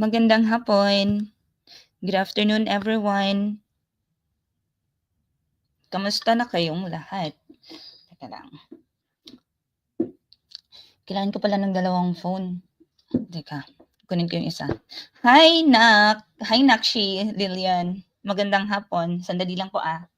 Magandang hapon. Good afternoon, everyone. Kamusta na kayong lahat? Teka lang. Kailangan ko pala ng dalawang phone. Teka, kunin ko yung isa. Hi, Nak! Hi, Nakshi, Lilian. Magandang hapon. Sandali lang po ah.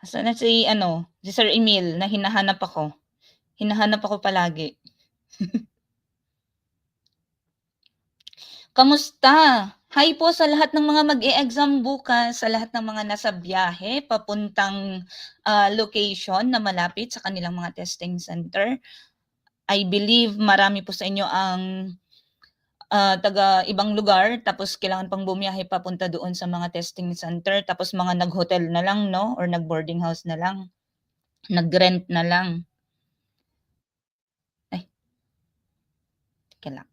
Asan na si Sir Emil na hinahanap ako. Hinahanap ako palagi. Kamusta? Hi po sa lahat ng mga mag-e-exam bukas, sa lahat ng mga nasa biyahe papuntang location na malapit sa kanilang mga testing center. I believe marami po sa inyo ang taga ibang lugar tapos kailangan pang bumiyahe papunta doon sa mga testing center tapos mga nag-hotel na lang 'no or nag-boarding house na lang, nag-rent na lang. Ay, teka lang.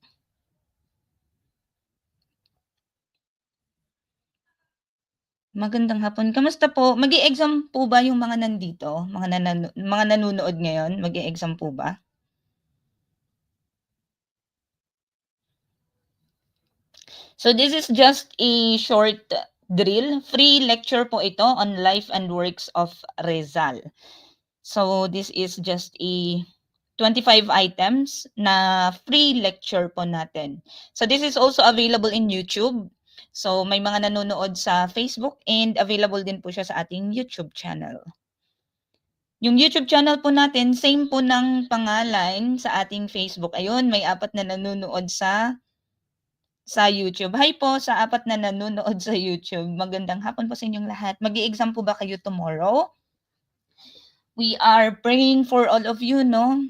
Magandang hapon, kamusta po? Mag-e-exam po ba yung mga nandito, mga nanonood ngayon, mag-e-exam po ba? So this is just a short drill, free lecture po ito on life and works of Rizal. So this is just a 25 items na free lecture po natin. So this is also available in YouTube. So may mga nanonood sa Facebook and available din po siya sa ating YouTube channel. Yung YouTube channel po natin, same po ng pangalan sa ating Facebook. Ayun, may 4 na nanonood sa YouTube. Hi po sa 4 na nanonood sa YouTube. Magandang hapon po sa inyong lahat. Mag-e-exam po ba kayo tomorrow? We are praying for all of you, no?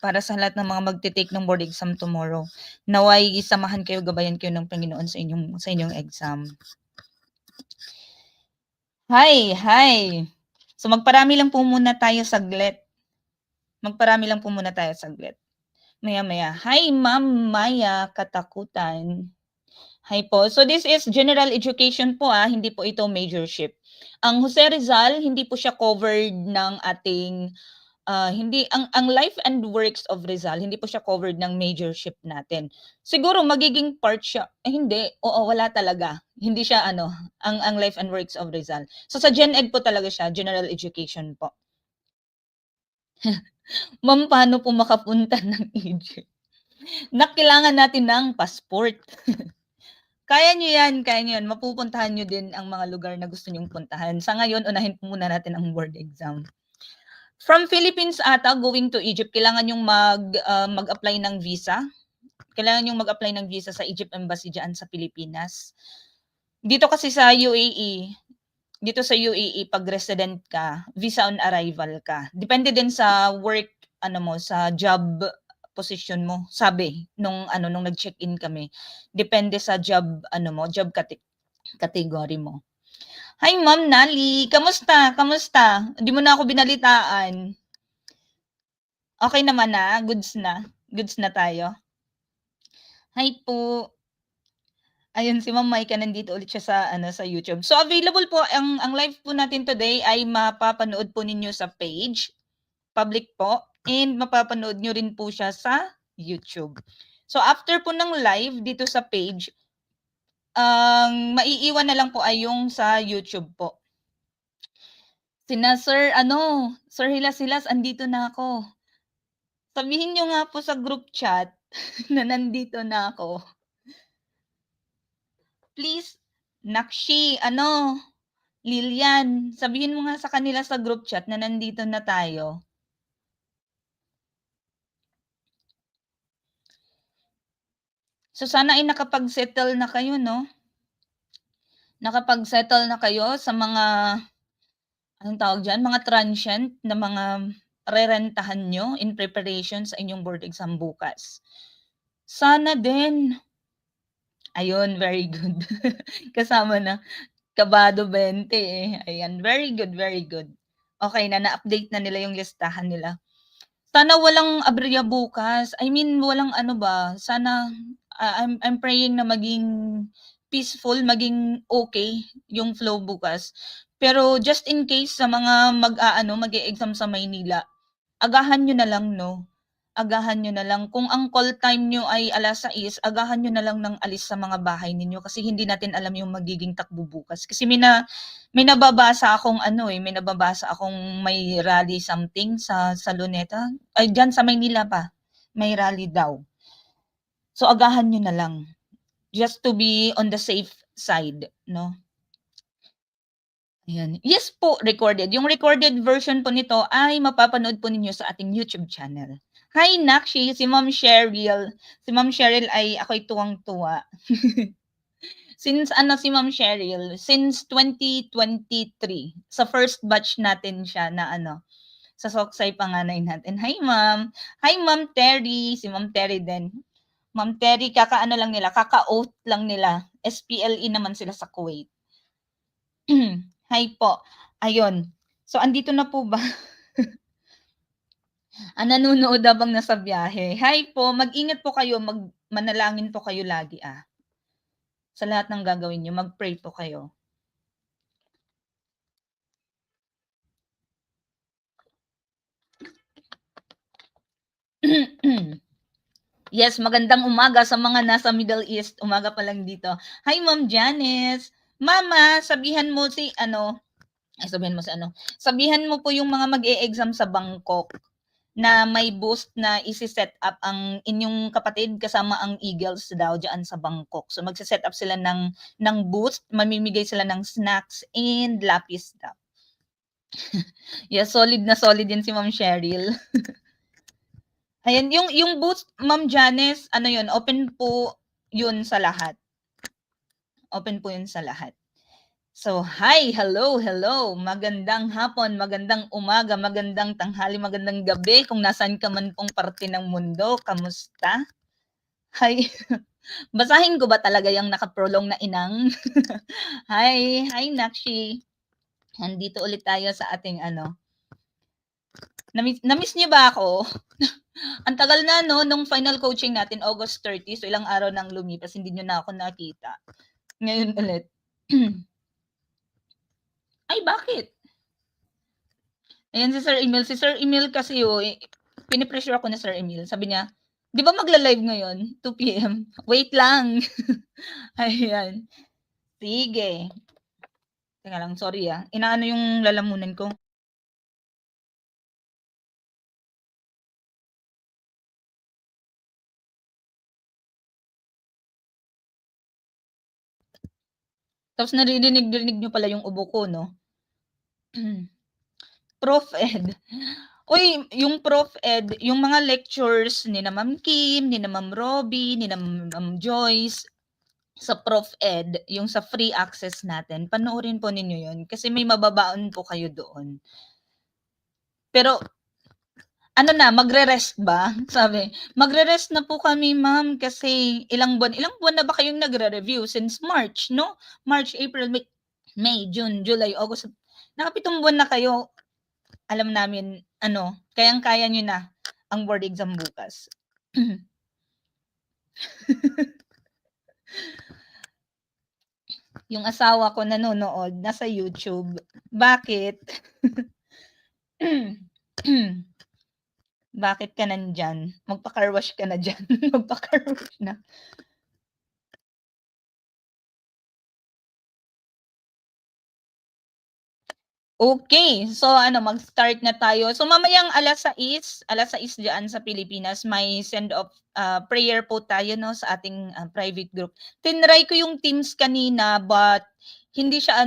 Para sa lahat ng mga magte-take ng board exam tomorrow. Naway isamahan kayo, gabayan kayo ng Panginoon sa inyong exam. Hi. So magparami lang po muna tayo saglit. Maya-maya. Hi, Ma'am Maya Katakutan. Hi po. So this is general education po hindi po ito majorship. Ang Jose Rizal, hindi po siya covered ng ating hindi ang life and works of Rizal, hindi po siya covered ng majorship natin. Siguro magiging part siya, hindi, oo, wala talaga. Hindi siya ang life and works of Rizal. So sa Gen Ed po talaga siya, general education po. Ma'am, paano po makapunta ng Egypt? Kailangan natin ng passport. Kaya niyo yan. Mapupuntahan niyo din ang mga lugar na gusto niyong puntahan. Sa ngayon, unahin po muna natin ang board exam. From Philippines ata going to Egypt, kailangan yung mag-apply ng visa. Kailangan yung mag-apply ng visa sa Egypt Embassy diyan sa Pilipinas. Dito kasi sa UAE, pag resident ka, visa on arrival ka. Depende din sa work, sa job position mo. Sabi, nung nag-check-in kami. Depende sa job, job category mo. Hi, Ma'am Nali. Kamusta? Hindi mo na ako binalitaan. Okay naman na? Goods na? Goods na tayo? Hi po. Ayun si Ma'am Maika nandito ulit siya sa YouTube. So available po ang live po natin today ay mapapanood po ninyo sa page, public po, and mapapanood nyo rin po siya sa YouTube. So after po ng live dito sa page, ang maiiwan na lang po ay yung sa YouTube po. Sir Hilas-Hilas, andito na ako. Sabihin nyo nga po sa group chat na nandito na ako. Please, Nakshi, Lilian, sabihin mo nga sa kanila sa group chat na nandito na tayo. So sana ay nakapag-settle na kayo, no? Nakapag-settle na kayo sa mga, anong tawag dyan, mga transient na mga rerentahan nyo in preparation sa inyong board exam bukas. Sana din. Ayun, very good. Kasama na. Kabado 20 eh. Ayan, very good. Okay na, na-update na nila yung listahan nila. Sana walang aberya bukas. I mean, walang ano ba, sana I'm praying na maging peaceful, maging okay yung flow bukas. Pero just in case sa mga mag-aano, mag-e-exam sa Maynila, agahan niyo na lang 'no, agahan niyo na lang. Kung ang call time niyo ay 6:00, agahan niyo na lang ng alis sa mga bahay ninyo kasi hindi natin alam yung magiging takbo bukas. Kasi may nababasa akong ano, may nababasa akong may rally something sa Luneta, ay diyan sa Maynila pa, may rally daw. So agahan niyo na lang, just to be on the safe side 'no. Ayan. Yes po, recorded. Yung recorded version po nito ay mapapanood po ninyo sa ating YouTube channel. Hi Nakshi, si Ma'am Cheryl. Si Ma'am Cheryl ay ako'y tuwang-tuwa. Since ano si Ma'am Cheryl, since 2023, sa first batch natin siya na ano, sa Soksay Panganay natin. Hi Ma'am. Hi Ma'am Terry, si Ma'am Terry din. Ma'am Terry, kakaano lang nila, kaka-oath lang nila. SPLE naman sila sa Kuwait. Hi po. Ayun. So, andito na po ba? Nanonood habang nasa biyahe. Hi po, mag-ingat po kayo, manalangin po kayo lagi sa lahat ng gagawin niyo, mag-pray po kayo. Yes, magandang umaga sa mga nasa Middle East. Umaga pa lang dito. Hi Ma'am Janice. Mama, sabihan mo po yung mga mag-e-exam sa Bangkok na may boost na isi-set up ang inyong kapatid kasama ang Eagles daw diyan sa Bangkok. So magse-set up sila ng boost, mamimigay sila ng snacks and lapis daw. Yeah, solid na solid din si Ma'am Cheryl. Ayan, yung boost, Ma'am Janice, ano yun, open po yun sa lahat. Open po yun sa lahat. So, hi, hello, hello. Magandang hapon, magandang umaga, magandang tanghali, magandang gabi kung nasaan ka man pong parte ng mundo. Kamusta? Hi. Basahin ko ba talaga yung nakaprolong na inang? Hi Nakshi. Nandito ulit tayo sa ating ano. Namiss niyo ba ako? Ang tagal na no, nung final coaching natin, August 30, so ilang araw nang lumipas, hindi niyo na ako nakita. Ngayon ulit. Ay, bakit? Ayan si Sir Emil. Si Sir Emil kasi pinipressure ako ni Sir Emil. Sabi niya, di ba magla-live ngayon? 2 p.m. Wait lang. Ayan. Sige. Teka lang, sorry Inaano yung lalamunan ko. Tapos naririnig nyo pala yung ubo ko, no? Prof. Ed. Uy, yung Prof. Ed, yung mga lectures ni na Ma'am Kim, ni na Ma'am Robbie, ni na Ma'am Joyce, sa Prof. Ed, yung sa free access natin, panoorin po ninyo yun kasi may mababaon po kayo doon. Pero ano na, magre-rest ba? Sabi, magre-rest na po kami, ma'am, kasi ilang buwan na ba kayong nagre-review? Since March, no? March, April, May, June, July, August. Nakapitong buwan na kayo. Alam namin, kayang-kaya nyo na ang board exam bukas. Yung asawa ko nanonood, nasa YouTube. Bakit? Bakit ka nandyan? Magpa-car wash ka na dyan. Magpa-car wash na. Okay, so mag-start na tayo. So mamayang 6:00 diyan sa Pilipinas, may send off prayer po tayo no sa ating private group. Tinry ko yung Teams kanina but hindi siya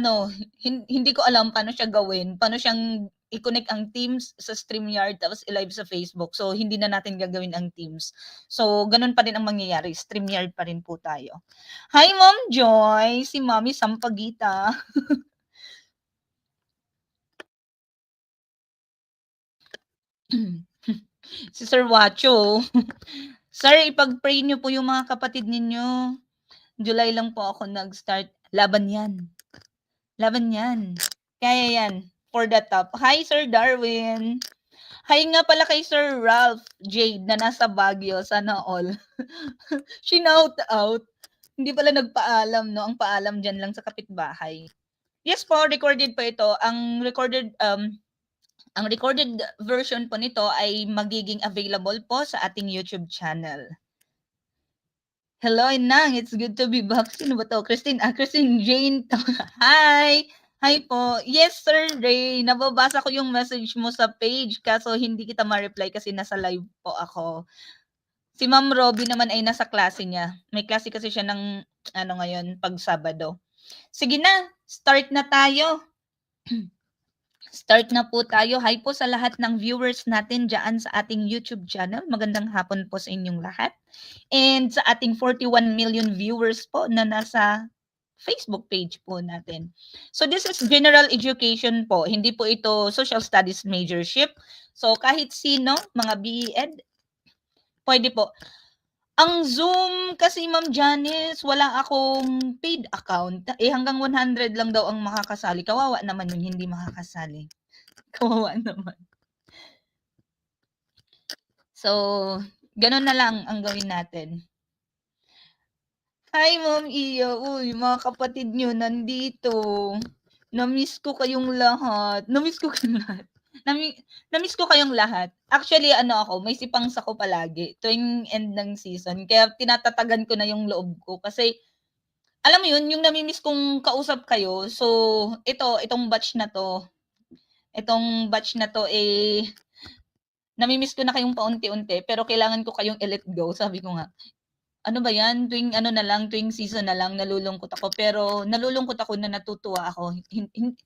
hindi ko alam paano siya gawin. Paano siyang i-connect ang Teams sa StreamYard tapos i-live sa Facebook. So hindi na natin gagawin ang Teams. So ganun pa din ang mangyayari. StreamYard pa rin po tayo. Hi Mom Joy, si Mommy Sampagita. Si Sir Wacho. Sir, ipag-pray niyo po yung mga kapatid ninyo. July lang po ako nag-start. Laban yan. Laban yan. Kaya yan. For the top. Hi, Sir Darwin. Hi nga pala kay Sir Ralph Jade na nasa Baguio, sana all. Shinout out. Hindi pala nagpaalam, no? Ang paalam dyan lang sa kapitbahay. Yes po, recorded po ito. Ang recorded version po nito ay magiging available po sa ating YouTube channel. Hello, Inang. It's good to be back. Sino ba to? Christine. Christine Jane. Hi! Hi po. Yes, Sir Ray. Nababasa ko yung message mo sa page kaso hindi kita ma-reply kasi nasa live po ako. Si Ma'am Robby naman ay nasa klase niya. May klase kasi siya ng ngayon pag Sabado. Sige na, start na tayo. Start na po tayo. Hi po sa lahat ng viewers natin dyan sa ating YouTube channel. Magandang hapon po sa inyong lahat. And sa ating 41 million viewers po na nasa Facebook page po natin. So this is general education po. Hindi po ito social studies majorship. So kahit sino, mga BEd, pwede po. Ang Zoom kasi Ma'am Janice, wala akong paid account. Hanggang 100 lang daw ang makakasali. Kawawa naman yun, hindi makakasali. Kawawa naman. So, ganun na lang ang gawin natin. Hi, Ma'am Iya. Uy, mga kapatid nyo nandito. Na-miss ko kayong lahat. Na-miss ko kayong lahat. Na-miss ko kayong lahat. Actually, may sipangs ako palagi tuwing end ng season. Kaya tinatatagan ko na yung loob ko. Kasi, alam mo yun, yung nami-miss kong kausap kayo. So, itong batch na to, nami-miss ko na kayong paunti-unti. Pero kailangan ko kayong i-let go. Sabi ko nga, ano ba yan, tuwing season na lang, nalulungkot ako. Pero nalulungkot ako na natutuwa ako.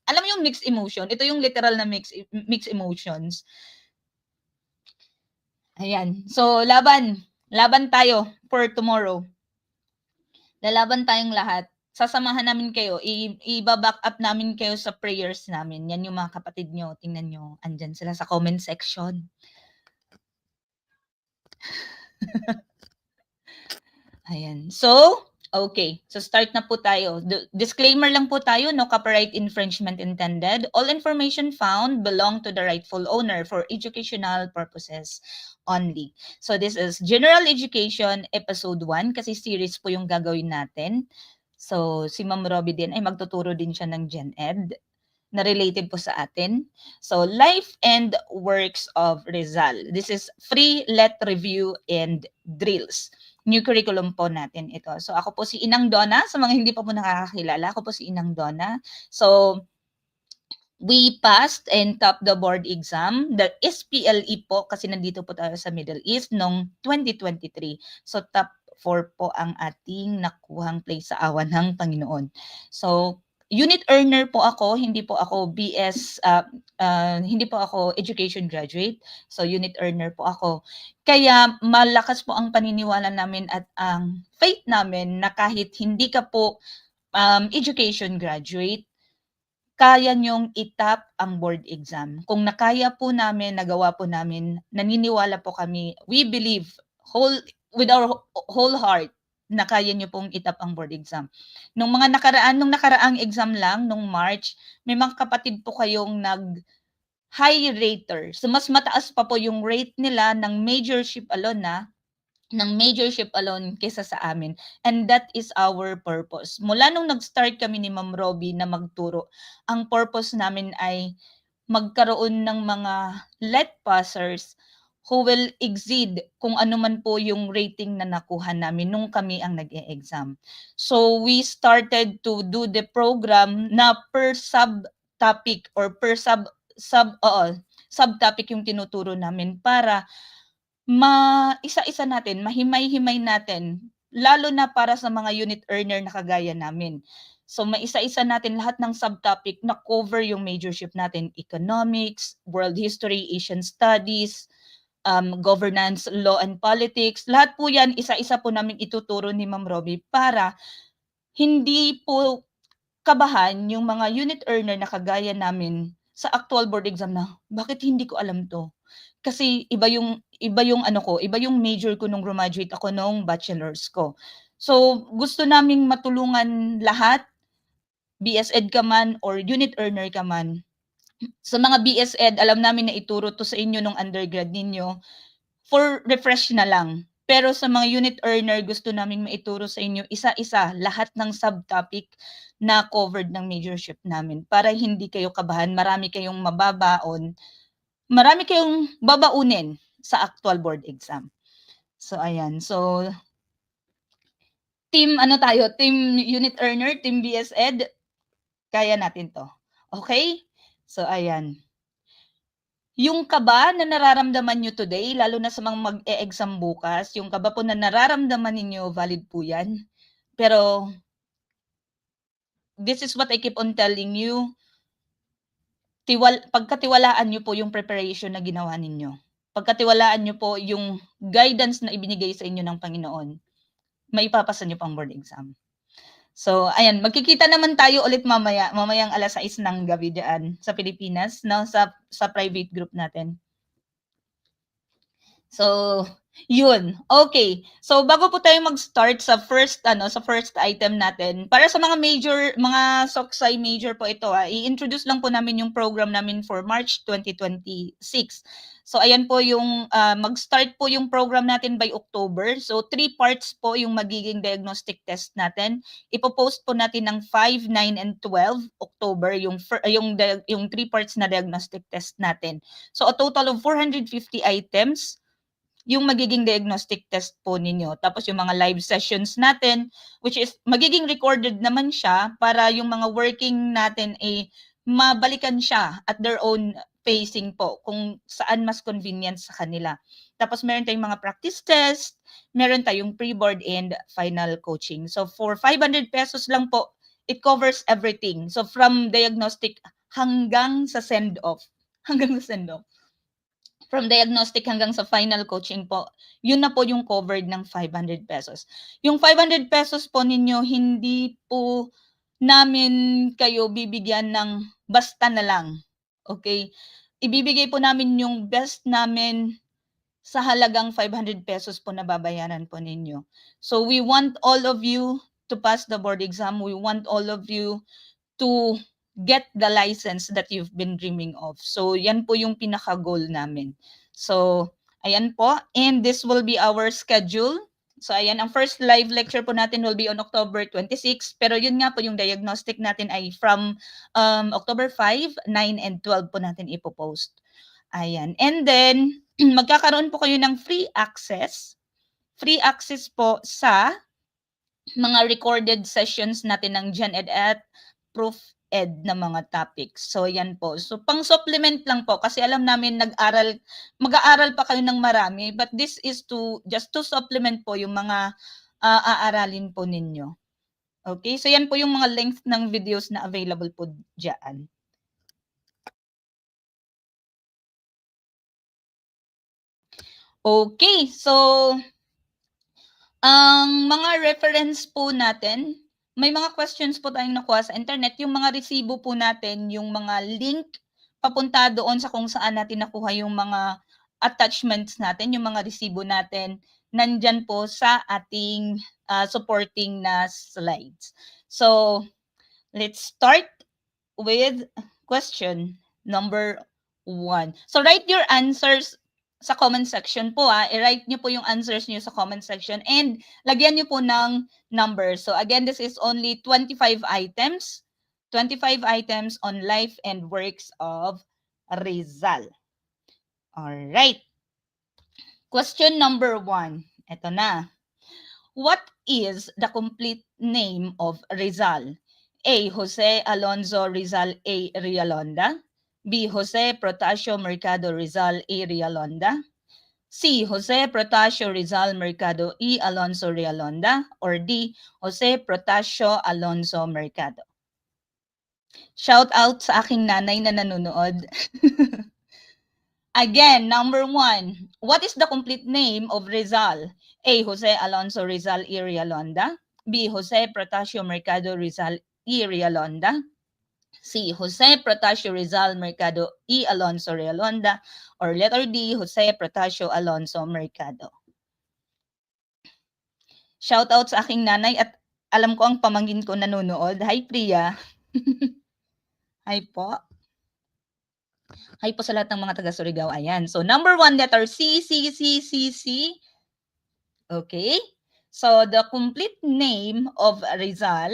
Alam mo yung mixed emotion? Ito yung literal na mixed emotions. Ayan. So, laban. Laban tayo for tomorrow. Lalaban tayong lahat. Sasamahan namin kayo. I-back up namin kayo sa prayers namin. Yan yung mga kapatid nyo. Tingnan nyo. Andyan sila sa comment section. Ayan. So, okay. So, start na po tayo. Disclaimer lang po tayo, no copyright infringement intended. All information found belong to the rightful owner for educational purposes only. So, this is General Education Episode 1 kasi series po yung gagawin natin. So, si Ma'am Robby din ay magtuturo din siya ng Gen Ed na related po sa atin. So, Life and Works of Rizal. This is free let review and drills. New curriculum po natin ito. So, ako po si Inang Donna. Sa mga hindi pa po nakakakilala, ako po si Inang Donna. So, we passed and topped the board exam, the SPLE po, kasi nandito po tayo sa Middle East, noong 2023. So, top 4 po ang ating nakuhang place sa awan ng Panginoon. So, unit earner po ako, hindi po ako hindi po ako education graduate. So, unit earner po ako. Kaya malakas po ang paniniwala namin at ang faith namin na kahit hindi ka po education graduate, kaya niyong itap ang board exam. Kung nakaya po namin, nagawa po namin, naniniwala po kami, we believe with our whole heart na kaya niyo pong itap ang board exam. Nung nakaraang exam lang, nung March, may mga kapatid po kayong high rater. So mas mataas pa po yung rate nila ng majorship alone kaysa sa amin. And that is our purpose. Mula nung nag-start kami ni Ma'am Robby na magturo, ang purpose namin ay magkaroon ng mga let passers who will exceed kung ano man po yung rating na nakuha namin nung kami ang nag-e-exam. So we started to do the program na per subtopic or per subtopic yung tinuturo namin para isa-isa natin, mahimay-himay natin, lalo na para sa mga unit earner na kagaya namin. So maisa-isa natin lahat ng subtopic na cover yung majorship natin, economics, world history, Asian studies, governance, law and politics. Lahat po yan, isa-isa po namin ituturo ni Ma'am Robby para hindi po kabahan yung mga unit earner na kagaya namin sa actual board exam na, bakit hindi ko alam to? Kasi iba yung iba yung major ko nung graduate ako nung bachelor's ko. So, gusto naming matulungan lahat, BSED ka man or unit earner ka man, Sa mga BS Ed, alam namin na ituro 'to sa inyo nung undergrad ninyo, for refresh na lang. Pero sa mga unit earner, gusto naming maituro sa inyo isa-isa lahat ng subtopic na covered ng majorship namin para hindi kayo kabahan, marami kayong mababaon, marami kayong babaunin sa actual board exam. So ayan, so team ano tayo, team unit earner, team BS Ed, kaya natin 'to. Okay? So ayan. Yung kaba na nararamdaman nyo today, lalo na sa mga mag-e-exam bukas, yung kaba po na nararamdaman ninyo, valid po yan. Pero, this is what I keep on telling you, pagkatiwalaan nyo po yung preparation na ginawa ninyo. Pagkatiwalaan nyo po yung guidance na ibinigay sa inyo ng Panginoon, maipapasa nyo pang board exam. So, ayan, magkikita naman tayo ulit mamayang 6:00 ng gabi dyan sa Pilipinas, no, sa private group natin. So, yun. Okay. So, bago po tayo mag-start sa first item natin, para sa mga Soksay major po ito, i-introduce lang po namin yung program namin for March 2026. So, ayan po yung mag-start po yung program natin by October. So, 3 parts po yung magiging diagnostic test natin. Ipo-post po natin ng 5, 9 and 12 October yung 3 parts na diagnostic test natin. So, a total of 450 items yung magiging diagnostic test po ninyo. Tapos yung mga live sessions natin, which is magiging recorded naman siya para yung mga working natin ay mabalikan siya at their own pacing po kung saan mas convenient sa kanila. Tapos meron tayong mga practice test, meron tayong pre-board and final coaching. So for 500 pesos lang po, it covers everything. So from diagnostic hanggang sa send-off. Hanggang sa send-off. From diagnostic hanggang sa final coaching po, yun na po yung covered ng 500 pesos. Yung 500 pesos po ninyo, hindi po namin kayo bibigyan ng basta na lang. Okay? Ibibigay po namin yung best namin sa halagang 500 pesos po na babayaran po ninyo. So we want all of you to pass the board exam. We want all of you to get the license that you've been dreaming of. So, yan po yung pinaka-goal namin. So, ayan po. And this will be our schedule. So, ayan, ang first live lecture po natin will be on October 26. Pero yun nga po, yung diagnostic natin ay from October 5, 9, and 12 po natin ipopost. Ayan. And then, magkakaroon po kayo ng free access. Free access po sa mga recorded sessions natin ng Gen Ed at Proof Ed na mga topics. So yan po. So pang supplement lang po kasi alam namin mag-aaral pa kayo ng marami, but this is just to supplement po yung mga aaralin po ninyo. Okay? So yan po yung mga length ng videos na available po diyan. Okay, so ang mga reference po natin, may mga questions po tayong nakuha sa internet. Yung mga resibo po natin, yung mga link papunta doon sa kung saan natin nakuha yung mga attachments natin, yung mga resibo natin, nandyan po sa ating supporting na slides. So, let's start with question number 1. So, write your answers sa comment section po. I-write nyo po yung answers nyo sa comment section and lagyan nyo po ng number. So, again, this is only 25 items. 25 items on life and works of Rizal. Alright. Question number 1. Ito na. What is the complete name of Rizal? A. Jose Alonzo Rizal A. Rialonda. B. Jose Protasio Mercado Rizal A. Rialonda. C. Jose Protasio Rizal Mercado E. Alonzo Rialonda. Or D. Jose Protasio Alonzo Mercado. Shout out sa aking nanay na nanonood. Again, number 1. What is the complete name of Rizal? A. Jose Alonzo Rizal E. Rialonda. B. Jose Protasio Mercado Rizal E. Rialonda. C. Jose Protasio Rizal Mercado E. Alonzo Rialonda. Or letter D. Jose Protasio Alonzo Mercado. Shout out sa aking nanay at alam ko ang pamangkin ko nanonood. Hi, Priya. Hi po. Hi po sa lahat ng mga taga Surigao. Ayan. So, number 1, letter C, C, C, C, C. Okay? So, the complete name of Rizal.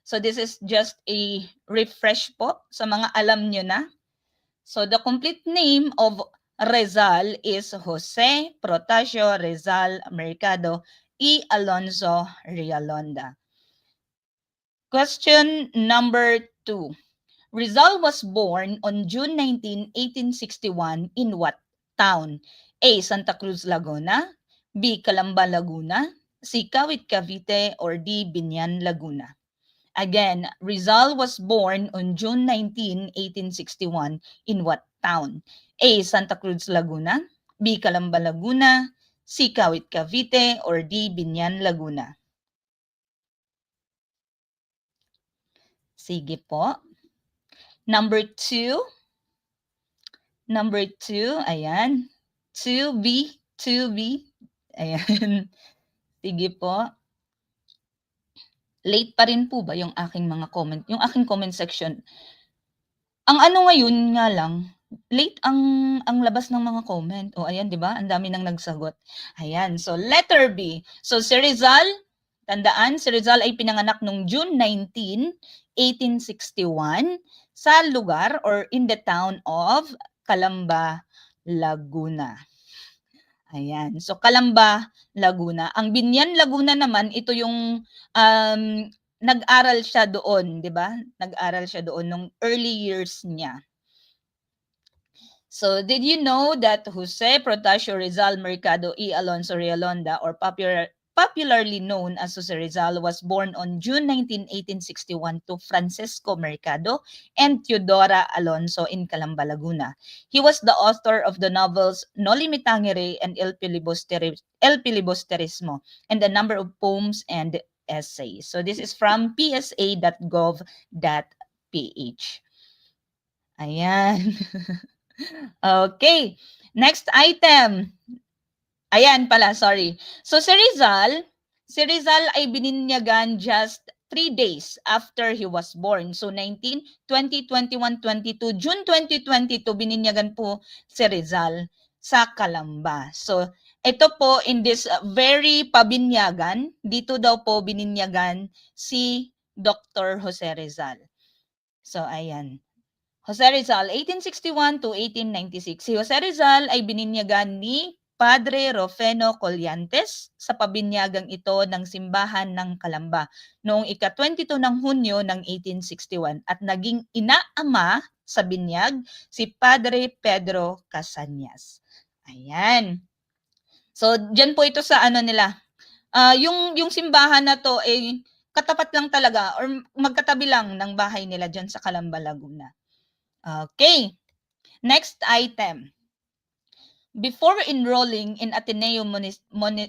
So, this is just a refresh po sa mga alam nyo na. So, the complete name of Rizal is Jose Protasio Rizal Mercado y Alonso Realonda. Question number 2. Rizal was born on June 19, 1861 in what town? A. Santa Cruz, Laguna. B. Calamba, Laguna. C. Kawit, Cavite. Or D. Binyan, Laguna. Again, Rizal was born on June 19, 1861 in what town? A. Santa Cruz, Laguna. B. Calamba, Laguna. C. Kawit, Cavite. Or D. Binyan, Laguna. Sige po. Number 2. Number 2, ayan. 2B, 2B. Ayan. Sige po. Late pa rin po ba yung aking mga comment? Yung aking comment section. Ang ano ngayon nga lang, late ang labas ng mga comment. O ayan, 'di ba? Ang dami nang nagsagot. Ayan. So letter B. So si Rizal, tandaan, si Rizal ay pinanganak noong June 19, 1861 sa lugar or in the town of Calamba, Laguna. Ayan. So Calamba, Laguna. Ang Binyan, Laguna naman, ito yung nag-aral siya doon, 'di ba? Nag-aral siya doon nung early years niya. So, did you know that Jose Protasio Rizal Mercado y Alonso Realonda, or popularly known as Jose Rizal, was born on June 19, 1861 to Francisco Mercado and Teodora Alonso in Calamba, Laguna. He was the author of the novels Noli Me Tangere and El Filibusterismo, and a number of poems and essays. So, this is from psa.gov.ph. Ayan. Okay. Next item. Ayan pala, sorry. So si Rizal ay bininyagan just 3 days after he was born. So 19, 20, 21, 22, June 2022, bininyagan po si Rizal sa Calamba. So ito po, in this very pabinyagan, dito daw po bininyagan si Dr. Jose Rizal. So ayan. Jose Rizal, 1861 to 1896. Si Jose Rizal ay bininyagan ni Padre Rufeno Collantes sa pabinyagang ito ng simbahan ng Calamba noong ika-22 ng Hunyo ng 1861 at naging inaama sa binyag si Padre Pedro Casañas. Ayan. So, dyan po ito sa ano nila. Yung simbahan na to ay katapat lang talaga or magkatabi lang ng bahay nila dyan sa Calamba, Laguna. Okay. Next item. Before enrolling in Ateneo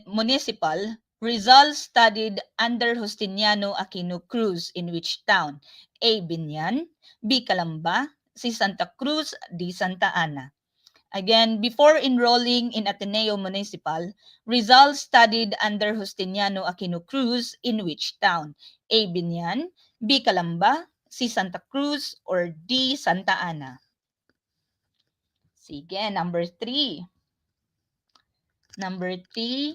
Municipal, Rizal studied under Justiniano Aquino Cruz in which town? A. Binyan, B. Calamba, C. Santa Cruz, D. Santa Ana. Again, before enrolling in Ateneo Municipal, Rizal studied under Justiniano Aquino Cruz in which town? A. Binyan, B. Calamba, C. Santa Cruz, or D. Santa Ana. Sige, number 3. Number 3.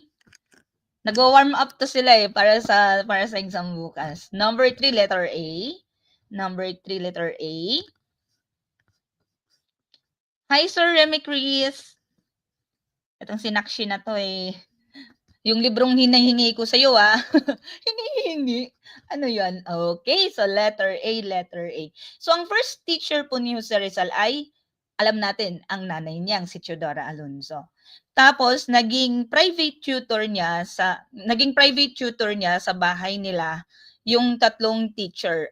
Nag-warm up to sila para sa exam bukas. Number 3, letter A. Number 3, letter A. Hi, Sir Remy Chris. Itong sinakshi na to yung librong hinihingi ko sa iyo hinihingi. Ano 'yan? Okay, so letter A, letter A. So ang first teacher po ni Jose Rizal ay alam natin ang nanay niyang si Teodora Alonso. Tapos naging private tutor niya sa bahay nila yung tatlong teacher.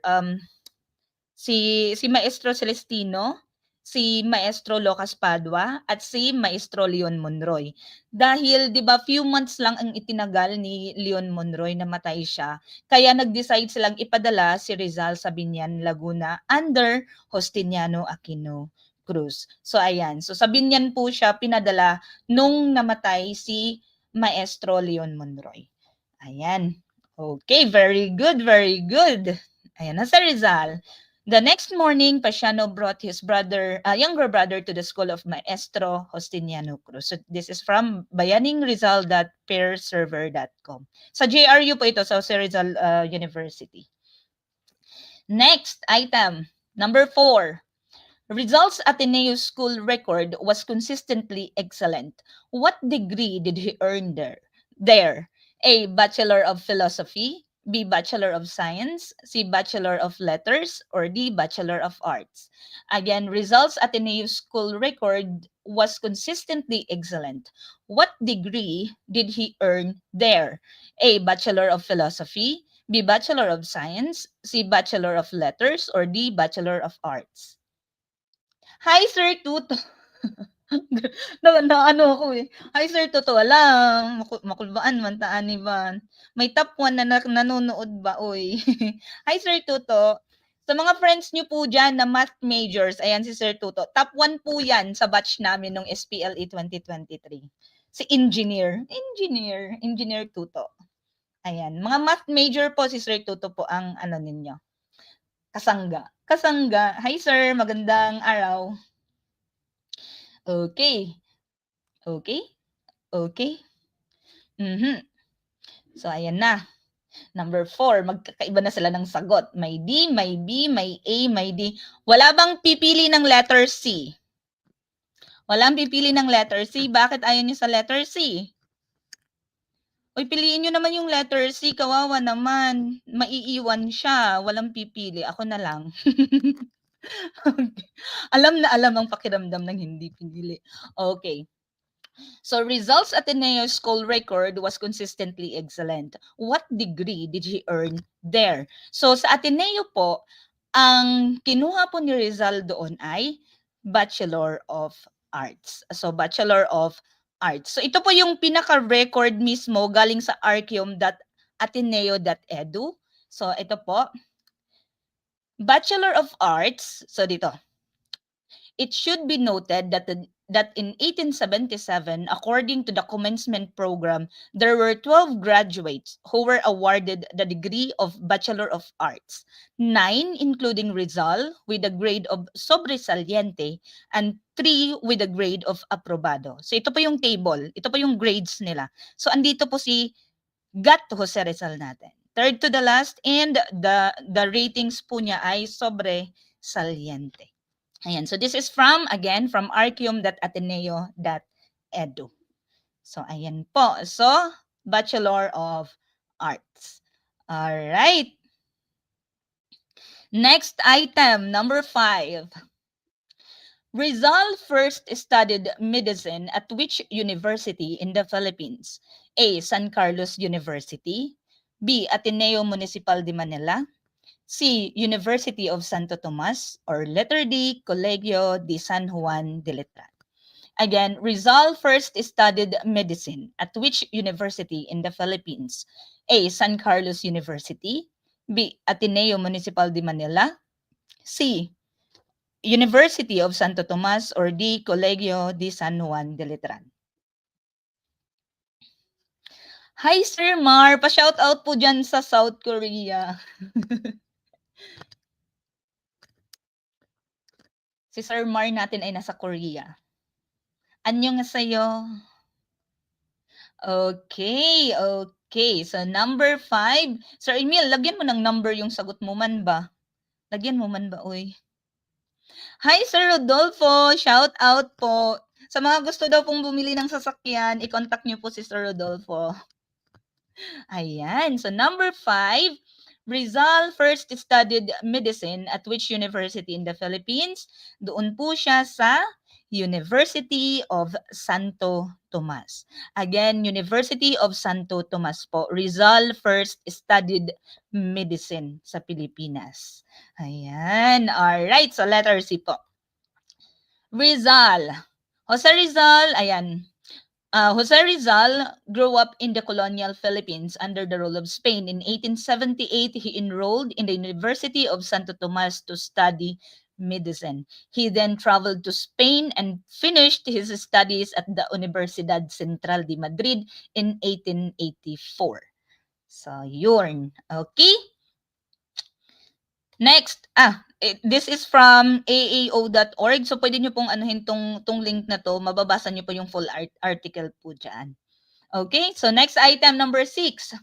Si Maestro Celestino, si Maestro Lucas Padua, at si Maestro Leon Monroy. Dahil 'di ba few months lang ang itinagal ni Leon Monroy na matay siya, kaya nag-decide silang ipadala si Rizal sa Binyan, Laguna under Justiniano Aquino Cruz. So ayan, so sa Binyan po siya pinadala nung namatay si Maestro Leon Monroy. Ayan. Okay, very good, very good. Ayan na sa Rizal. The next morning, Pasiano brought his younger brother to the school of Maestro Justiniano Cruz. So this is from bayaningrizal.peerserver.com. Sa JRU po ito, sa Jose Rizal University. Next item, number 4. Results Ateneo School record was consistently excellent. What degree did he earn there? A. Bachelor of Philosophy, B. Bachelor of Science, C. Bachelor of Letters, or D. Bachelor of Arts. Again, results Ateneo School record was consistently excellent. What degree did he earn there? A. Bachelor of Philosophy, B. Bachelor of Science, C. Bachelor of Letters, or D. Bachelor of Arts. Hi, Sir Tuto. Ano ako eh. Hi, Sir Tuto. Wala. Makulbaan man taan ba? May top 1 na nanonood ba? Oy. Hi, Sir Tuto. Sa mga friends niyo po dyan na math majors, ayan si Sir Tuto. Top 1 po yan sa batch namin nung SPLE 2023. Si Engineer Tuto. Ayan. Mga math major po si Sir Tuto po ang ano ninyo. Kasangga. Hi, Sir. Magandang araw. Okay. So, ayan na. Number 4, magkakaiba na sila ng sagot. May D, may B, may A, may D. Wala bang pipili ng letter C? Walang pipili ng letter C. Bakit ayaw niyo sa letter C? Uy, piliin niyo naman yung letter C. Kawawa naman. Maiiwan siya. Walang pipili. Ako na lang. Alam na alam ang pakiramdam ng hindi pinili. Okay. So results Ateneo School record was consistently excellent. What degree did he earn there? So sa Ateneo po, ang kinuha po ni Rizal doon ay Bachelor of Arts. So Bachelor of Arts. So ito po yung pinaka-record mismo galing sa archium.ateneo.edu. So ito po, Bachelor of Arts. So dito, it should be noted that in 1877, according to the commencement program, there were 12 graduates who were awarded the degree of Bachelor of Arts, 9 including Rizal with the grade of sobresaliente and 3 with the grade of aprobado. So ito po yung table, ito po yung grades nila. So andito po si Gat Jose Rizal natin. Third to the last, and the ratings po niya ay sobresaliente. Ayan. So this is from archium.ateneo.edu. So ayan po. So Bachelor of Arts. All right. Next item, number 5. Rizal first studied medicine at which university in the Philippines? A. San Carlos University, B. Ateneo Municipal de Manila, C. University of Santo Tomas, or letter D. Colegio de San Juan de Letran. Again, Rizal first studied medicine at which university in the Philippines? A. San Carlos University, B. Ateneo Municipal de Manila, C. University of Santo Tomas, or D. Colegio de San Juan de Letran. Hi, Sir Mar. Pa-shout out po dyan sa South Korea. Si Sir Mar natin ay nasa Korea. Annyeonghaseyo. Okay. So number 5. Sir Emil, lagyan mo ng number yung sagot mo man ba? Lagyan mo man ba, uy? Hi, Sir Rodolfo. Shout out po. Sa mga gusto daw pong bumili ng sasakyan, i-contact niyo po si Sir Rodolfo. Ayan. So number 5, Rizal first studied medicine at which university in the Philippines? Doon po siya sa University of Santo Tomas. Again, University of Santo Tomas po. Rizal first studied medicine sa Pilipinas. Ayan. Alright. So letter C po. Rizal. Jose Rizal, ayan. Jose Rizal grew up in the colonial Philippines under the rule of Spain. In 1878, he enrolled in the University of Santo Tomas to study medicine. He then traveled to Spain and finished his studies at the Universidad Central de Madrid in 1884. So, yun. Okay? Next, this is from aao.org. So, pwede nyo pong anuhin tong link na to. Mababasa nyo po yung full article po dyan. Okay, so next item, number 6.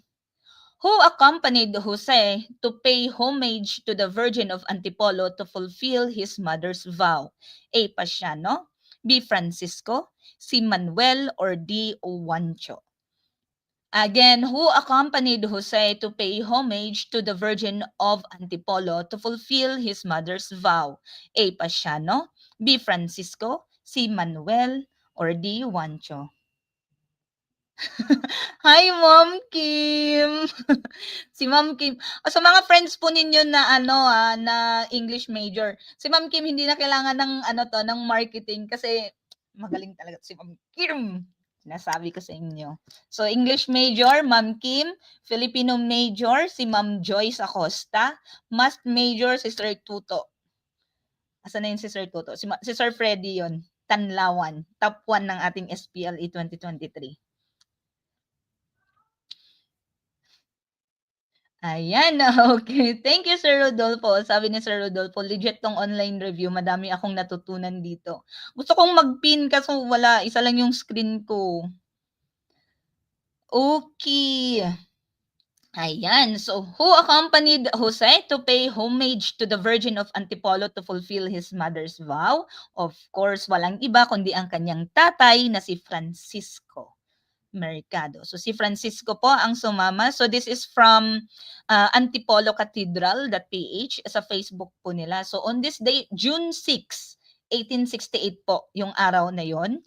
Who accompanied Jose to pay homage to the Virgin of Antipolo to fulfill his mother's vow? A. Pasiano, B. Francisco, C. Manuel, or D. Juancho? Again, who accompanied Jose to pay homage to the Virgin of Antipolo to fulfill his mother's vow? A. Pasiano, B. Francisco, C. Manuel, or D. Juancho? Hi, Ma'am Kim. Si Ma'am Kim. Sa mga friends po ninyo na na English major, si Ma'am Kim hindi na kailangan ng ng marketing kasi magaling talaga si Ma'am Kim. Sinasabi ko sa inyo. So, English major, Ma'am Kim. Filipino major, si Ma'am Joyce Acosta. Math major, si Sir Tuto. Asan na yun si Sir Tuto? Si Sir Freddy yun. Tanlawan. Top 1 ng ating SPLE 2023. Ayan, okay. Thank you, Sir Rodolfo. Sabi ni Sir Rodolfo, legit tong online review. Madami akong natutunan dito. Gusto kong mag-pin kaso wala. Isa lang yung screen ko. Okay. Ayan. So, who accompanied Jose to pay homage to the Virgin of Antipolo to fulfill his mother's vow? Of course, walang iba kundi ang kanyang tatay na si Francisco Mercado. So si Francisco po ang sumama. So this is from Antipolo Cathedral.ph sa Facebook po nila. So on this day, June 6, 1868 po yung araw na yon.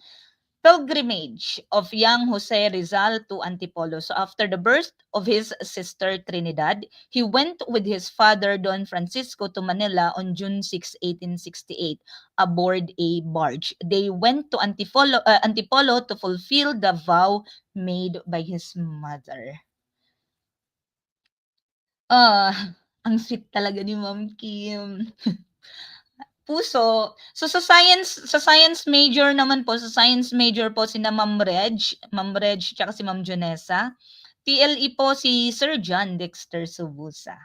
Pilgrimage of young Jose Rizal to Antipolo. So after the birth of his sister Trinidad, he went with his father Don Francisco to Manila on June 6, 1868 aboard a barge. They went to Antipolo to fulfill the vow made by his mother. Ang sweet talaga ni Ma'am Kim. Puso. So sa science major naman po, sa science major po sina Ma'am Reg tsaka si Ma'am Jonessa. TLE po si Sir John Dexter Subusa.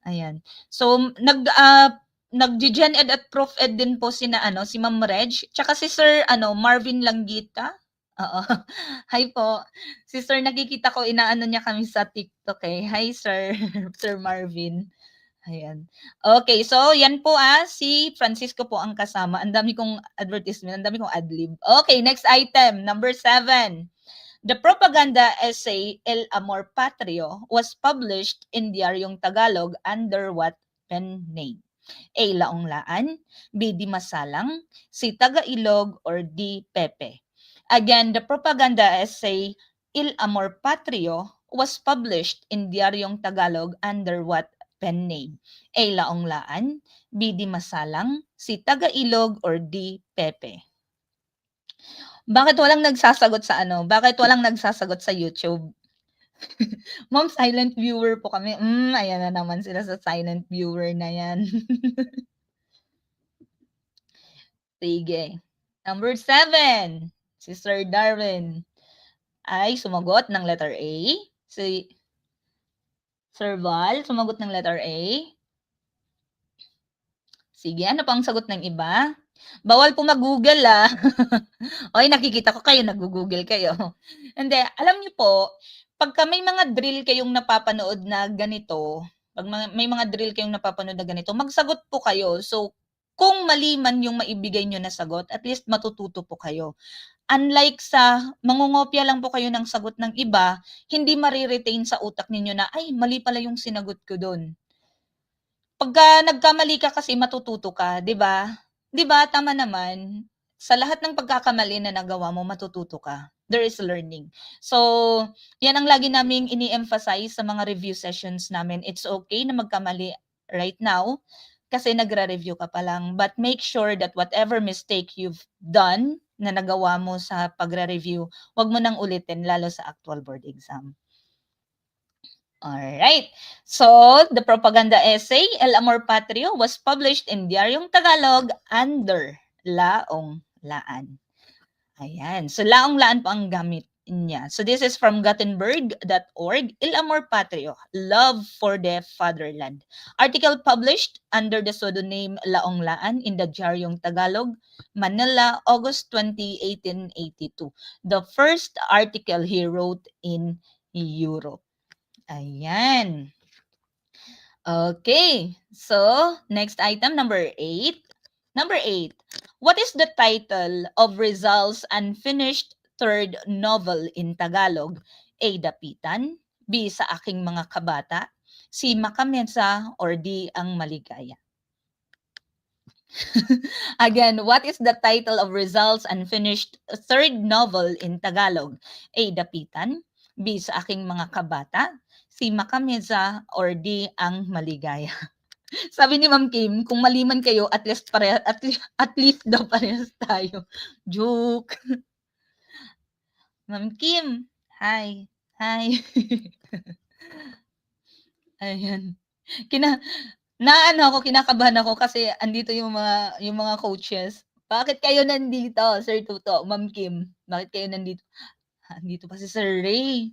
Ayan. So nag-Gen Ed at Prof Ed din po si Ma'am Reg, tsaka si Sir Marvin Langgita. Oo. Hi po. Si Sir nakikita ko inaano niya kami sa TikTok eh. Hi Sir, Sir Marvin. Ayan. Okay, so yan po si Francisco po ang kasama. Ang dami kong advertisement, ang dami kong adlib. Okay, next item, number 7. The propaganda essay El Amor Patrio was published in Diaryong Tagalog under what pen name? A. Laong-Laan, B. Di Masalang, C. Taga-Ilog, or D. Pepe. Again, the propaganda essay El Amor Patrio was published in Diaryong Tagalog under what pen name? A. Laong-Laan, B. Di Masalang, C. Taga-Ilog, or D. Pepe. Bakit walang nagsasagot sa Bakit walang nagsasagot sa YouTube? Ma'am, silent viewer po kami. Ayan na naman sila sa silent viewer na yan. Sige. Number 7. Si Sir Darwin ay sumagot ng letter A. Si Sir Val, sumagot ng letter A. Sige, ano pa ang sagot ng iba? Bawal po mag-Google Oy, nakikita ko kayo, nag-Google kayo. Hindi, alam niyo po, pagka may mga drill kayong napapanood na ganito, may mga drill kayong napapanood na ganito, magsagot po kayo. So, kung mali man yung maibigay nyo na sagot, at least matututo po kayo. Unlike sa mangungopia lang po kayo ng sagot ng iba, hindi mariretain sa utak ninyo na, ay, mali pala yung sinagot ko doon. Pagka nagkamali ka kasi matututo ka, 'di ba? 'Di ba tama naman? Sa lahat ng pagkakamali na nagawa mo matututo ka. There is learning. So, 'yan ang lagi naming ini-emphasize sa mga review sessions namin. It's okay na magkamali right now kasi nagre-review ka pa lang, but make sure that whatever mistake you've done na nagawa mo sa pagre-review, 'wag mo nang ulitin lalo sa actual board exam. Alright. So, the propaganda essay, El Amor Patrio, was published in Diaryong Tagalog under Laong-Laan. Ayan. So, Laong-Laan po ang gamit. niya. So this is from Gutenberg.org, Il Amor Patrio, Love for the Fatherland. Article published under the pseudonym Laong Laan in the Diaryong Tagalog, Manila, August 20, 1882. The first article he wrote in Europe. Ayan. Okay. So, next item, number 8. Number 8. What is the title of Rizal's unfinished third novel in Tagalog? A. Dapitan. B. Sa Aking Mga Kabata. C. Makamensa. Or D. Ang Maligaya. Again, what is the title of Rizal's unfinished third novel in Tagalog? A. Dapitan. B. Sa Aking Mga Kabata. C. Makameza. Or D. Ang Maligaya. Sabi ni Ma'am Kim, kung maliman kayo, at least at least daw parehas tayo. Joke. Ma'am Kim, hi. Hi. Ayan. Kina kinakabahan ako kasi andito yung mga coaches. Bakit kayo nandito, Sir Tuto, Ma'am Kim? Bakit kayo nandito? Andito pa si Sir Ray.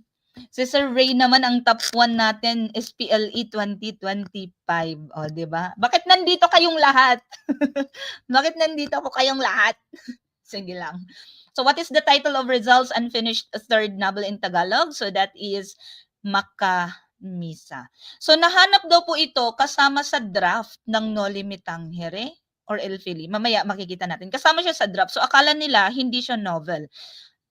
Si Sir Ray naman ang top 1 natin, SPLE 2025. O, di ba? Bakit nandito kayong lahat? Bakit nandito ako kayong lahat? Sige lang. So, what is the title of Rizal's unfinished third novel in Tagalog? So, that is Makamisa. So, nahanap daw po ito kasama sa draft ng Noli Me Tangere or El Fili. Mamaya makikita natin. Kasama siya sa draft. So, akala nila hindi siya novel.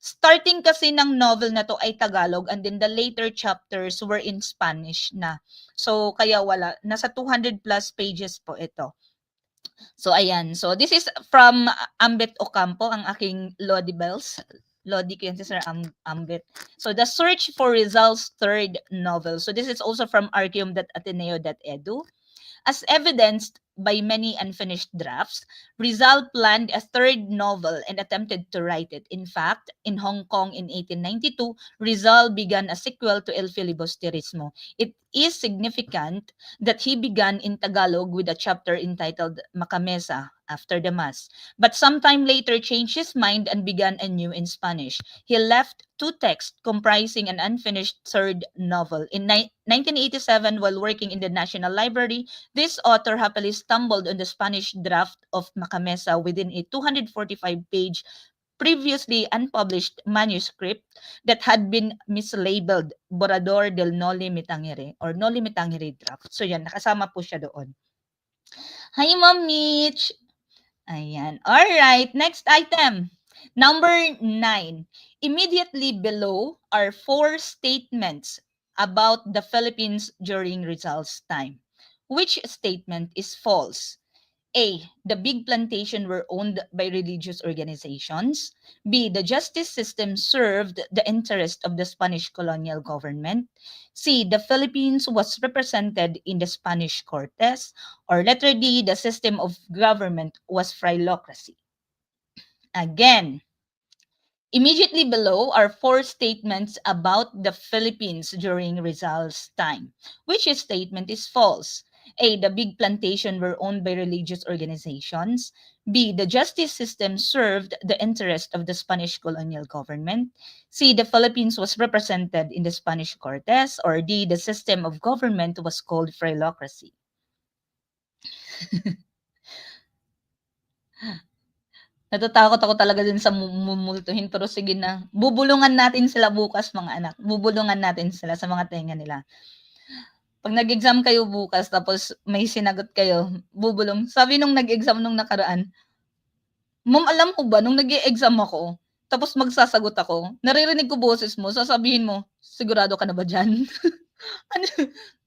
Starting kasi ng novel na to ay Tagalog and then the later chapters were in Spanish na. So, kaya wala. Nasa 200 plus pages po ito. So, ayan. So, this is from Ambet Ocampo, ang aking Lodi Bells. Lodi ko yan si Sir Ambet. So, The Search for Rizal's third novel. So, this is also from archium.ateneo.edu. As evidenced by many unfinished drafts, Rizal planned a third novel and attempted to write it. In fact, in Hong Kong in 1892, Rizal began a sequel to El Filibusterismo. It is significant that he began in Tagalog with a chapter entitled Makamesa, After the Mass, but sometime later changed his mind and began anew in Spanish. He left two texts comprising an unfinished third novel. In 1987, while working in the National Library, this author happily stumbled on the Spanish draft of Makamesa within a 245-page previously unpublished manuscript that had been mislabeled Borrador del Noli Me Tangere or Noli Me Tangere draft. So yan, nakasama po siya doon. Hi, Ma'am Mitch! Ayan. Alright, next item. Number 9. Immediately below are 4 statements about the Philippines during Rizal's time. Which statement is false? A. The big plantation were owned by religious organizations. B. The justice system served the interest of the Spanish colonial government. C. The Philippines was represented in the Spanish Cortes. Or letter D. The system of government was phylocracy. Again, immediately below are 4 statements about the Philippines during Rizal's time. Which statement is false? A. The big plantation were owned by religious organizations. B. The justice system served the interest of the Spanish colonial government. C. The Philippines was represented in the Spanish Cortes. Or D. The system of government was called phylocracy. Natatakot ako talaga din sa mumultuhin, pero sige na. Bubulungan natin sila bukas, mga anak. Bubulungan natin sila sa mga tenga nila. Pag nag-exam kayo bukas, tapos may sinagot kayo, bubulong. Sabi nung nag-exam nung nakaraan, Ma'am, alam mo ba, nung nag-e-exam ako, tapos magsasagot ako, naririnig ko boses mo, sasabihin mo, sigurado ka na ba dyan? Ano,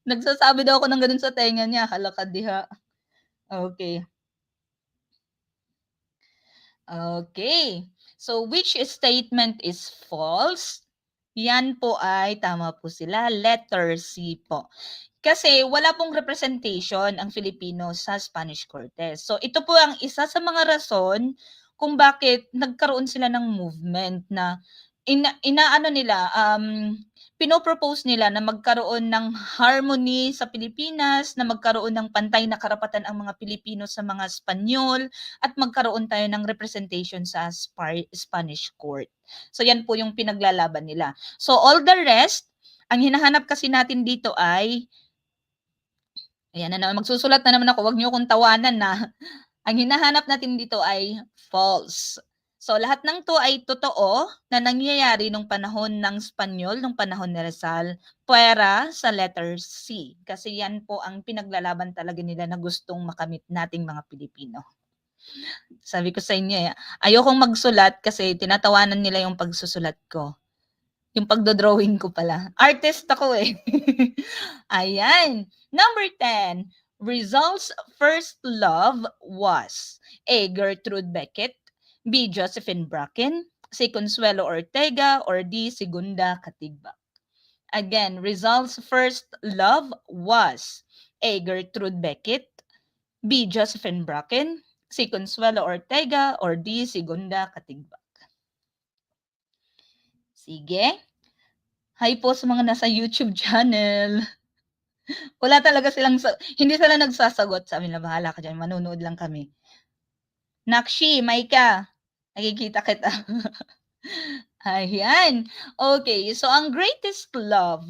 nagsasabi daw ako ng ganun sa tenga niya, hala ka diha. Okay. Okay. So, which statement is false? Yan po ay tama po sila. Letter C po. Kasi wala pong representation ang Filipino sa Spanish Cortes. So, ito po ang isa sa mga rason kung bakit nagkaroon sila ng movement na inaano nila, pinopropose nila na magkaroon ng harmony sa Pilipinas, na magkaroon ng pantay na karapatan ang mga Pilipino sa mga Espanyol, at magkaroon tayo ng representation sa Spanish court. So yan po yung pinaglalaban nila. So all the rest, ang hinahanap kasi natin dito ay, ayan na naman, magsusulat na naman ako, wag niyo akong tawanan na. Ang hinahanap natin dito ay false. So lahat ng to ay totoo na nangyayari nung panahon ng Espanyol, nung panahon ni Rizal, puwera sa letter C. Kasi yan po ang pinaglalaban talaga nila na gustong makamit nating mga Pilipino. Sabi ko sa inyo, ayokong magsulat kasi tinatawanan nila yung pagsusulat ko. Yung pagdo-drawing ko pala. Artist ako eh. Ayan. Number 10. Rizal's first love was A. Gertrude Beckett, B. Josephine Bracken, C. Consuelo Ortega, or D. Segunda Katigbak. Again, Rizal's first love was A. Gertrude Beckett, B. Josephine Bracken, C. Consuelo Ortega, or D. Segunda Katigbak. Sige. Hi po sa mga nasa YouTube channel. Wala talaga silang, hindi sila nagsasagot. Sabi na, bahala ka dyan, manunood lang kami. Nakshi, Maika, nakikita kita. Ayan. Okay, so ang greatest love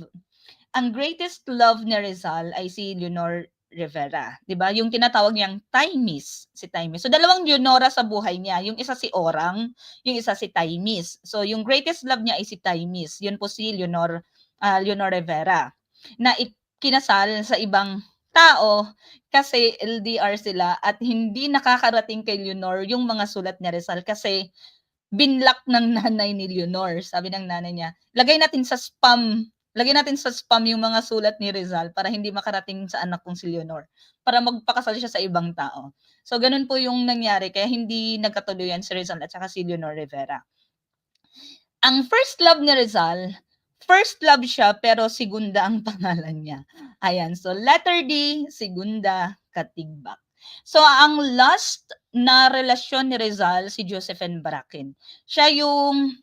ni Rizal ay si Leonor Rivera, 'di ba? Yung tinatawag niyang Taymis, si Taymis. So dalawang Leonora sa buhay niya, yung isa si Orang, yung isa si Taymis. So yung greatest love niya ay si Taymis. Yun po si Leonor Rivera na kinasal sa ibang tao kasi LDR sila at hindi nakakarating kay Leonor yung mga sulat ni Rizal kasi binlock ng nanay ni Leonor. Sabi ng nanay niya, lagay natin sa spam yung mga sulat ni Rizal para hindi makarating sa anak kong si Leonor, para magpakasal siya sa ibang tao. So ganun po yung nangyari, kaya hindi nagkatuluyan si Rizal at saka si Leonor Rivera. Ang first love ni Rizal, first love siya pero Segunda ang pangalan niya. Ayan, so letter D, Segunda Katigbak. So ang last na relasyon ni Rizal si Josephine Bracken. Siya yung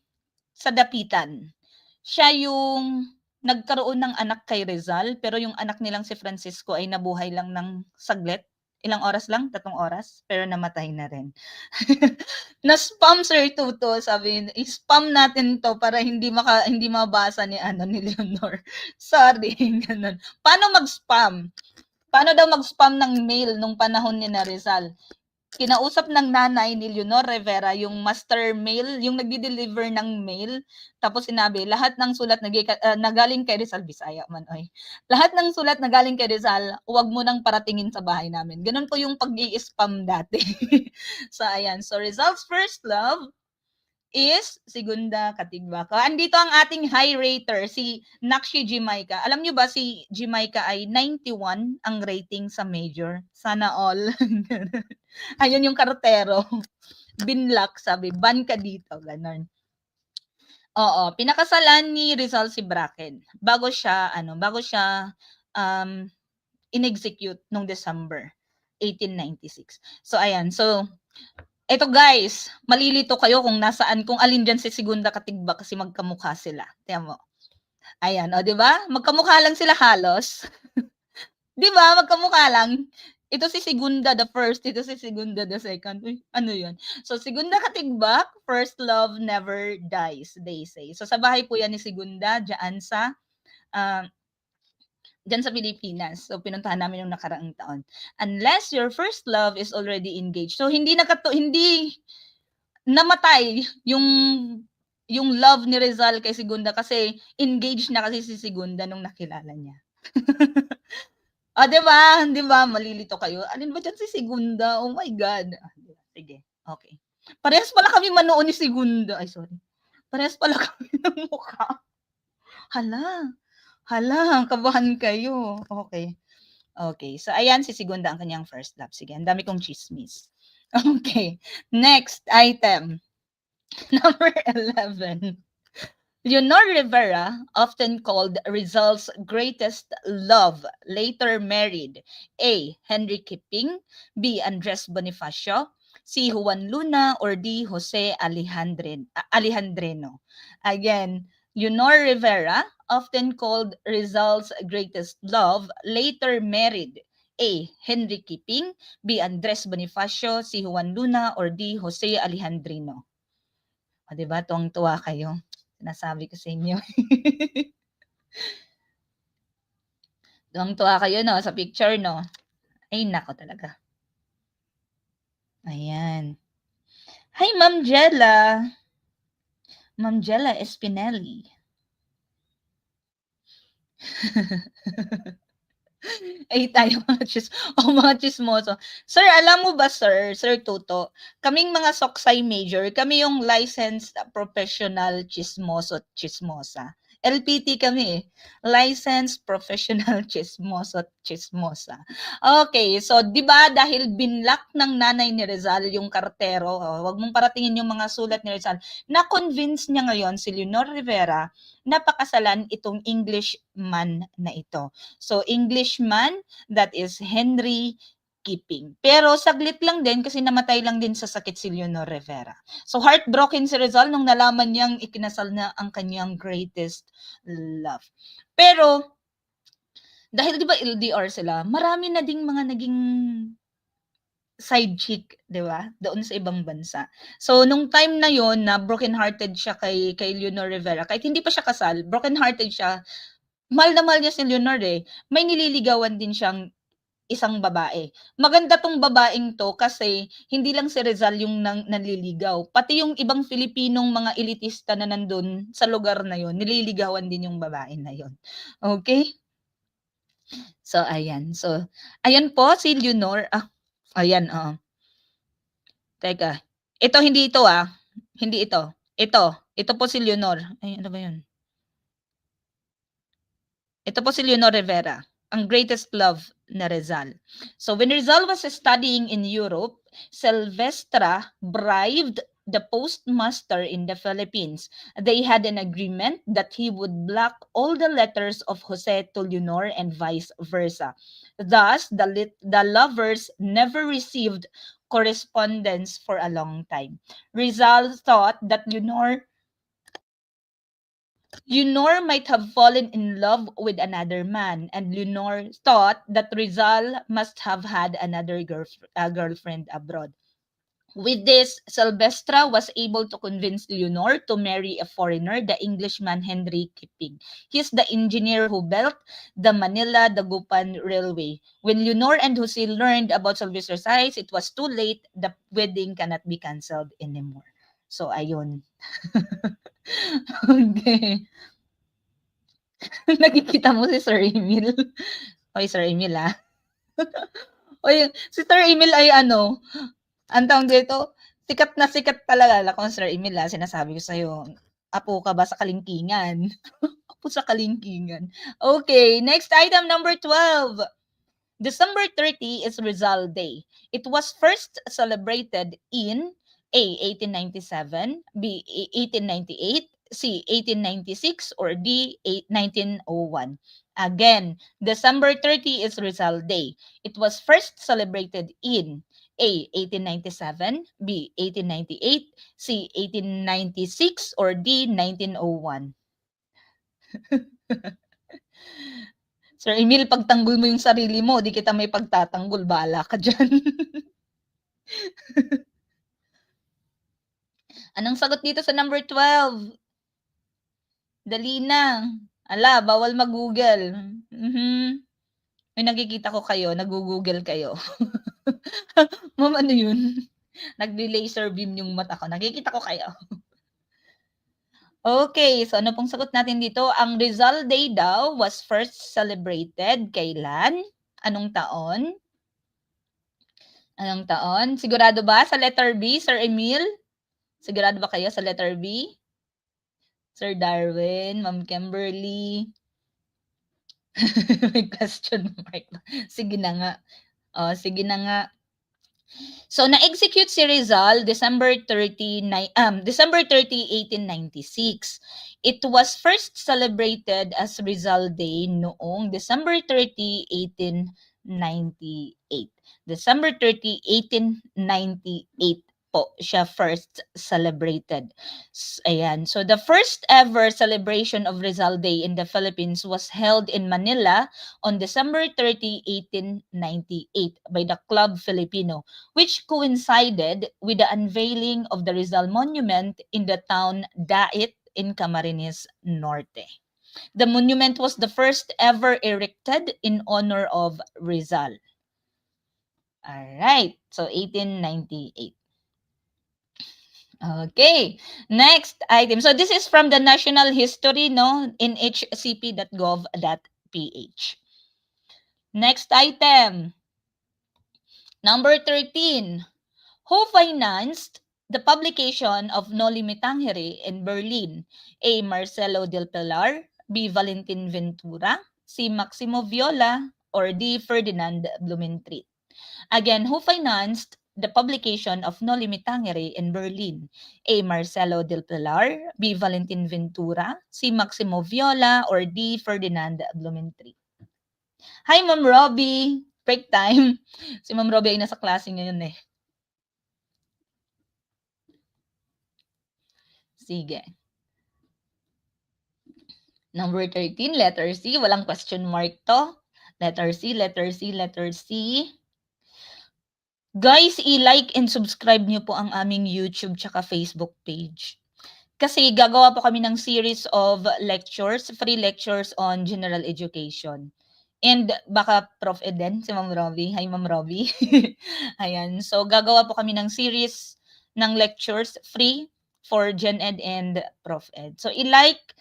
sa dapitan. Siya yung nagkaroon ng anak kay Rizal, pero yung anak nilang si Francisco ay nabuhay lang ng saglit. Ilang oras lang? 3 oras? Pero namatay na rin. Na-spam Sir Tuto, sabi, i-spam natin to para hindi mabasa ni Leonor. Sorry, ganun. Paano mag-spam? Paano daw mag-spam ng mail nung panahon ni Rizal? Kinausap ng nanay ni Leonor Rivera yung master mail, yung nagdi-deliver ng mail, tapos sinabi, lahat ng sulat na galing kay Rizal, Bisaya man, oy. Lahat ng sulat na galing kay Rizal, huwag mo nang paratingin sa bahay namin. Ganun po yung pag-i-spam dati. So, ayan. So, Rizal's first love is Segunda Katigbak. Andito ang ating high rater, si Nakshi Jamaica. Alam nyo ba si Jamaica ay 91 ang rating sa major? Sana all. Ayun yung kartero. Binlock, sabi, ban ka dito, ganun. Oo, pinakasalan ni Rizal si Bracken bago siya in-execute nung December 1896. So ayan, so eto guys, malilito kayo kung alin diyan si Segunda Katigbak kasi magkamukha sila. Tingnan mo. Ayan, o 'di ba? Magkamukha lang sila halos. 'Di ba? Magkamukha lang. Ito si Segunda the first, ito si Segunda the second. Uy, ano 'yun? So Segunda Katigbak, first love never dies, they say. So sa bahay po 'yan ni Segunda uh, diyan sa Pilipinas. So pinuntahan namin yung nakaraang taon. Unless your first love is already engaged. So hindi namatay yung love ni Rizal kay Segunda kasi engaged na kasi si Segunda nung nakilala niya. Ah, 'di ba? 'Di ba malilito kayo? Alin ba diyan si Segunda? Oh my God. Sige, okay. Parehas pala kami manoon ni Segunda. Ay, sorry. Parehas pala kami ng mukha. Hala, kabahan kayo. Okay. Okay. So, ayan si Segunda ang kanyang first love. Sige, ang dami kong chismis. Okay. Next item. Number 11. Leonor Rivera, often called Rizal's greatest love, later married A. Henry Kipping, B. Andres Bonifacio, C. Juan Luna, or D. Jose Alejandrino. Again, Leonor Rivera, often called Rizal's greatest love, later married A. Henry Keeping, B. Andres Bonifacio, C. Juan Luna, or D. Jose Alejandrino. O diba, tuwang-tuwa kayo. Sinasabi ko sa inyo. Tuwang-tuwa kayo, no, sa picture, no? Ay, nako talaga. Ayan. Hi, Ma'am Jella. Ma'am Jella Espinelli. Ay tayo mga chismoso. Sir, alam mo ba Sir Tuto, kaming mga Soksay major, kami yung licensed professional chismoso at chismosa. LPT kami eh. Licensed Professional Chismoso at Chismosa. Okay, so 'di ba dahil binlock ng nanay ni Rizal yung kartero, wag mong paratingin yung mga sulat ni Rizal, na-convince niya ngayon si Leonor Rivera na pakasalan itong Englishman na ito. So Englishman, that is Henry Keeping. Pero saglit lang din kasi namatay lang din sa sakit si Leonor Rivera. So heartbroken si Rizal nung nalaman niyang ikinasal na ang kanyang greatest love. Pero dahil 'di ba LDR sila, marami na ding mga naging side chick, 'di ba? Doon sa ibang bansa. So nung time na 'yon na broken-hearted siya kay Leonor Rivera, kahit hindi pa siya kasal, broken-hearted siya. Mahal na mahal niya si Leonor eh. May nililigawan din siyang isang babae. Maganda tong babaeng to kasi hindi lang si Rizal yung nanliligaw. Pati yung ibang Filipinong mga elitista na nandun sa lugar na yon, nililigawan din yung babae na yon. Okay? So, ayan. So, ayan po si Leonor. Ayan, Teka. Ito, hindi ito Hindi ito. Ito. Ito po si Leonor. Ay, ano ba yun? Ito po si Leonor Rivera, ang greatest love na Rizal. So when Rizal was studying in Europe, Silvestra bribed the postmaster in the Philippines. They had an agreement that he would block all the letters of Jose to Leonor and vice versa. Thus, the lovers never received correspondence for a long time. Rizal thought that Leonor might have fallen in love with another man, and Leonor thought that Rizal must have had another girlfriend abroad. With this, Silvestra was able to convince Leonor to marry a foreigner, the Englishman Henry Keeping. He's the engineer who built the Manila-Dagupan Railway. When Leonor and Jose learned about Silvestra's size, it was too late. The wedding cannot be canceled anymore. So, ayun. Okay. Nakikita mo si Sir Emil. Hoy, Sir Emil, Hoy, si Sir Emil ay ano, ang tawag dito, sikat talaga. Naku, Sir Emil, sinasabi ko sa'yo, apo ka ba sa kalingkingan? Apo sa kalingkingan. Okay, next item, number 12. December 30 is Rizal Day. It was first celebrated in A. 1897, B. 1898, C. 1896, or D. 1901. Again, December 30 is Rizal Day. It was first celebrated in A. 1897, B. 1898, C. 1896, or D. 1901. Sir Emil, pagtanggol mo yung sarili mo, di kita may pagtatanggol, bahala ka dyan. Anong sagot dito sa number 12? Dali na. Ala, bawal mag-Google. May nakikita ko kayo, nag-Google kayo. Ma'am, ano yun? Nag-laser beam yung mata ko. Nakikita ko kayo. Okay, so ano pong sagot natin dito? Ang Rizal Day daw was first celebrated kailan? Anong taon? Anong taon? Sigurado ba sa letter B, Sir Emil? Sigurado ba kayo sa letter B? Sir Darwin, Ma'am Kimberly? May question mark. Sige na nga. Sige na nga. So na-execute si Rizal December 30, 1896. It was first celebrated as Rizal Day noong December 30, 1898. December 30, 1898 po siya first celebrated. Ayan. So the first ever celebration of Rizal Day in the Philippines was held in Manila on December 30, 1898 by the Club Filipino, which coincided with the unveiling of the Rizal Monument in the town Dait in Camarines Norte. The monument was the first ever erected in honor of Rizal. All right. So 1898. Okay. Next item. So this is from the National History, no, in hcp.gov.ph. Next item. Number 13. Who financed the publication of Noli Me Tangere in Berlin? A. Marcelo del Pilar, B. Valentin Ventura, C. Maximo Viola, or D. Ferdinand Blumentritt. Again, who financed the publication of Noli Me Tangere in Berlin? A. Marcelo del Pilar, B. Valentin Ventura, C. Maximo Viola, or D. Ferdinand Blumentritt. Hi, Ma'am Robbie! Break time. Si Ma'am Robbie ay nasa klase ngayon eh. Sige. Number 13, letter C. Walang question mark to. Letter C, letter C, letter C. Guys, i-like and subscribe nyo po ang aming YouTube tsaka Facebook page. Kasi gagawa po kami ng series of lectures, free lectures on general education. And baka Prof. Eden, si Ma'am Robbie. Hi, Ma'am Robbie. Ayan. So, gagawa po kami ng series ng lectures free for Gen Ed and Prof. Ed. So, i-like,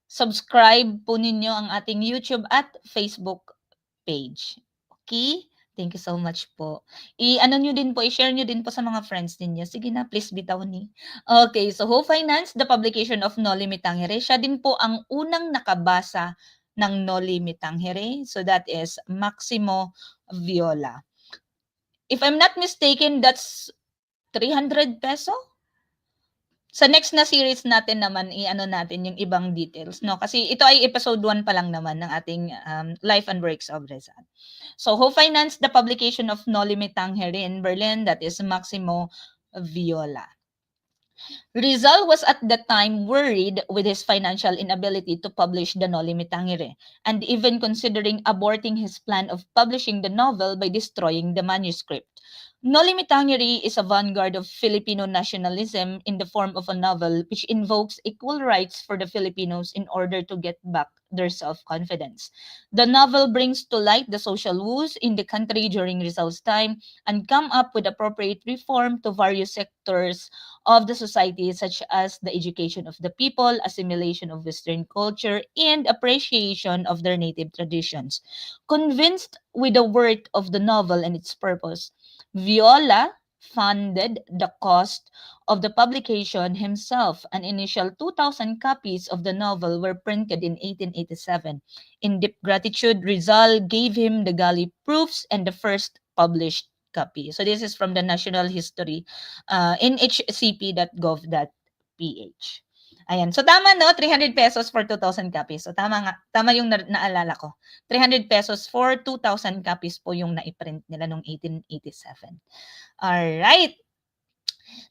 subscribe po ninyo ang ating YouTube at Facebook page. Okay? Thank you so much po. I-ano nyo din po, i-share nyo din po sa mga friends ninyo. Sige na, please bitaw ni. Okay, so who financed the publication of Noli Me Tangere? Siya din po ang unang nakabasa ng Noli Me Tangere. So that is Maximo Viola. If I'm not mistaken, that's 300 peso? Sa next na series natin naman, i-ano natin yung ibang details, no? Kasi ito ay episode 1 pa lang naman ng ating Life and Works of Rizal. So, who financed the publication of Noli Me Tangere in Berlin? That is Maximo Viola. Rizal was at that time worried with his financial inability to publish the Noli Me Tangere, and even considering aborting his plan of publishing the novel by destroying the manuscript. Noli Me Tangere is a vanguard of Filipino nationalism in the form of a novel which invokes equal rights for the Filipinos in order to get back their self-confidence. The novel brings to light the social woes in the country during Rizal's time and come up with appropriate reform to various sectors of the society, such as the education of the people, assimilation of Western culture, and appreciation of their native traditions. Convinced with the worth of the novel and its purpose, Viola funded the cost of the publication himself. An initial 2,000 copies of the novel were printed in 1887. In deep gratitude, Rizal gave him the galley proofs and the first published copy. So this is from the National History, nhcp.gov.ph. Ayan. So tama no, 300 pesos for 2,000 copies. So tama nga, tama yung naalala ko. 300 pesos for 2,000 copies po yung naiprint nila noong 1887. All right.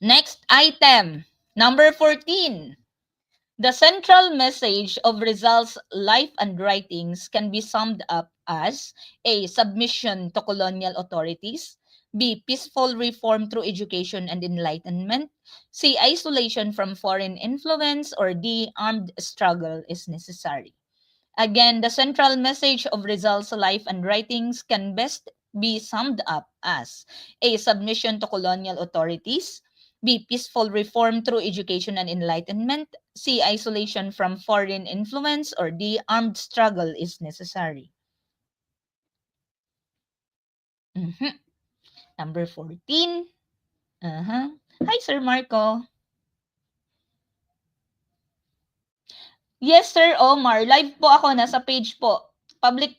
Next item, number 14. The central message of Rizal's life and writings can be summed up as A. Submission to colonial authorities, B. Peaceful reform through education and enlightenment, C. Isolation from foreign influence, or D. Armed struggle is necessary. Again, the central message of Rizal's life and writings can best be summed up as A. Submission to colonial authorities, B. Peaceful reform through education and enlightenment, C. Isolation from foreign influence, or D. Armed struggle is necessary. Number 14. Hi, Sir Marco. Yes, Sir Omar. Live po ako. Nasa page po.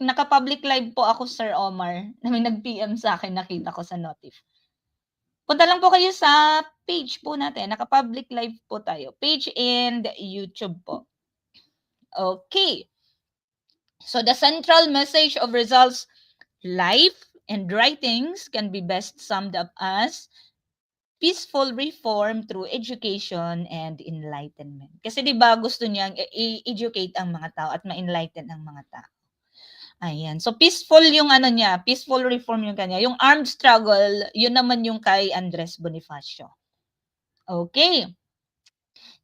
Naka-public live po ako, Sir Omar. May nag-PM sa akin. Nakita ko sa notif. Punta lang po kayo sa page po natin. Naka-public live po tayo. Page and YouTube po. Okay. So the central message of Rizal's life and writings can be best summed up as peaceful reform through education and enlightenment. Kasi 'di ba gusto niyang i-educate ang mga tao at ma-enlighten ang mga tao. Ayan. So peaceful yung ano niya, peaceful reform yung kanya. Yung armed struggle, yun naman yung kay Andres Bonifacio. Okay.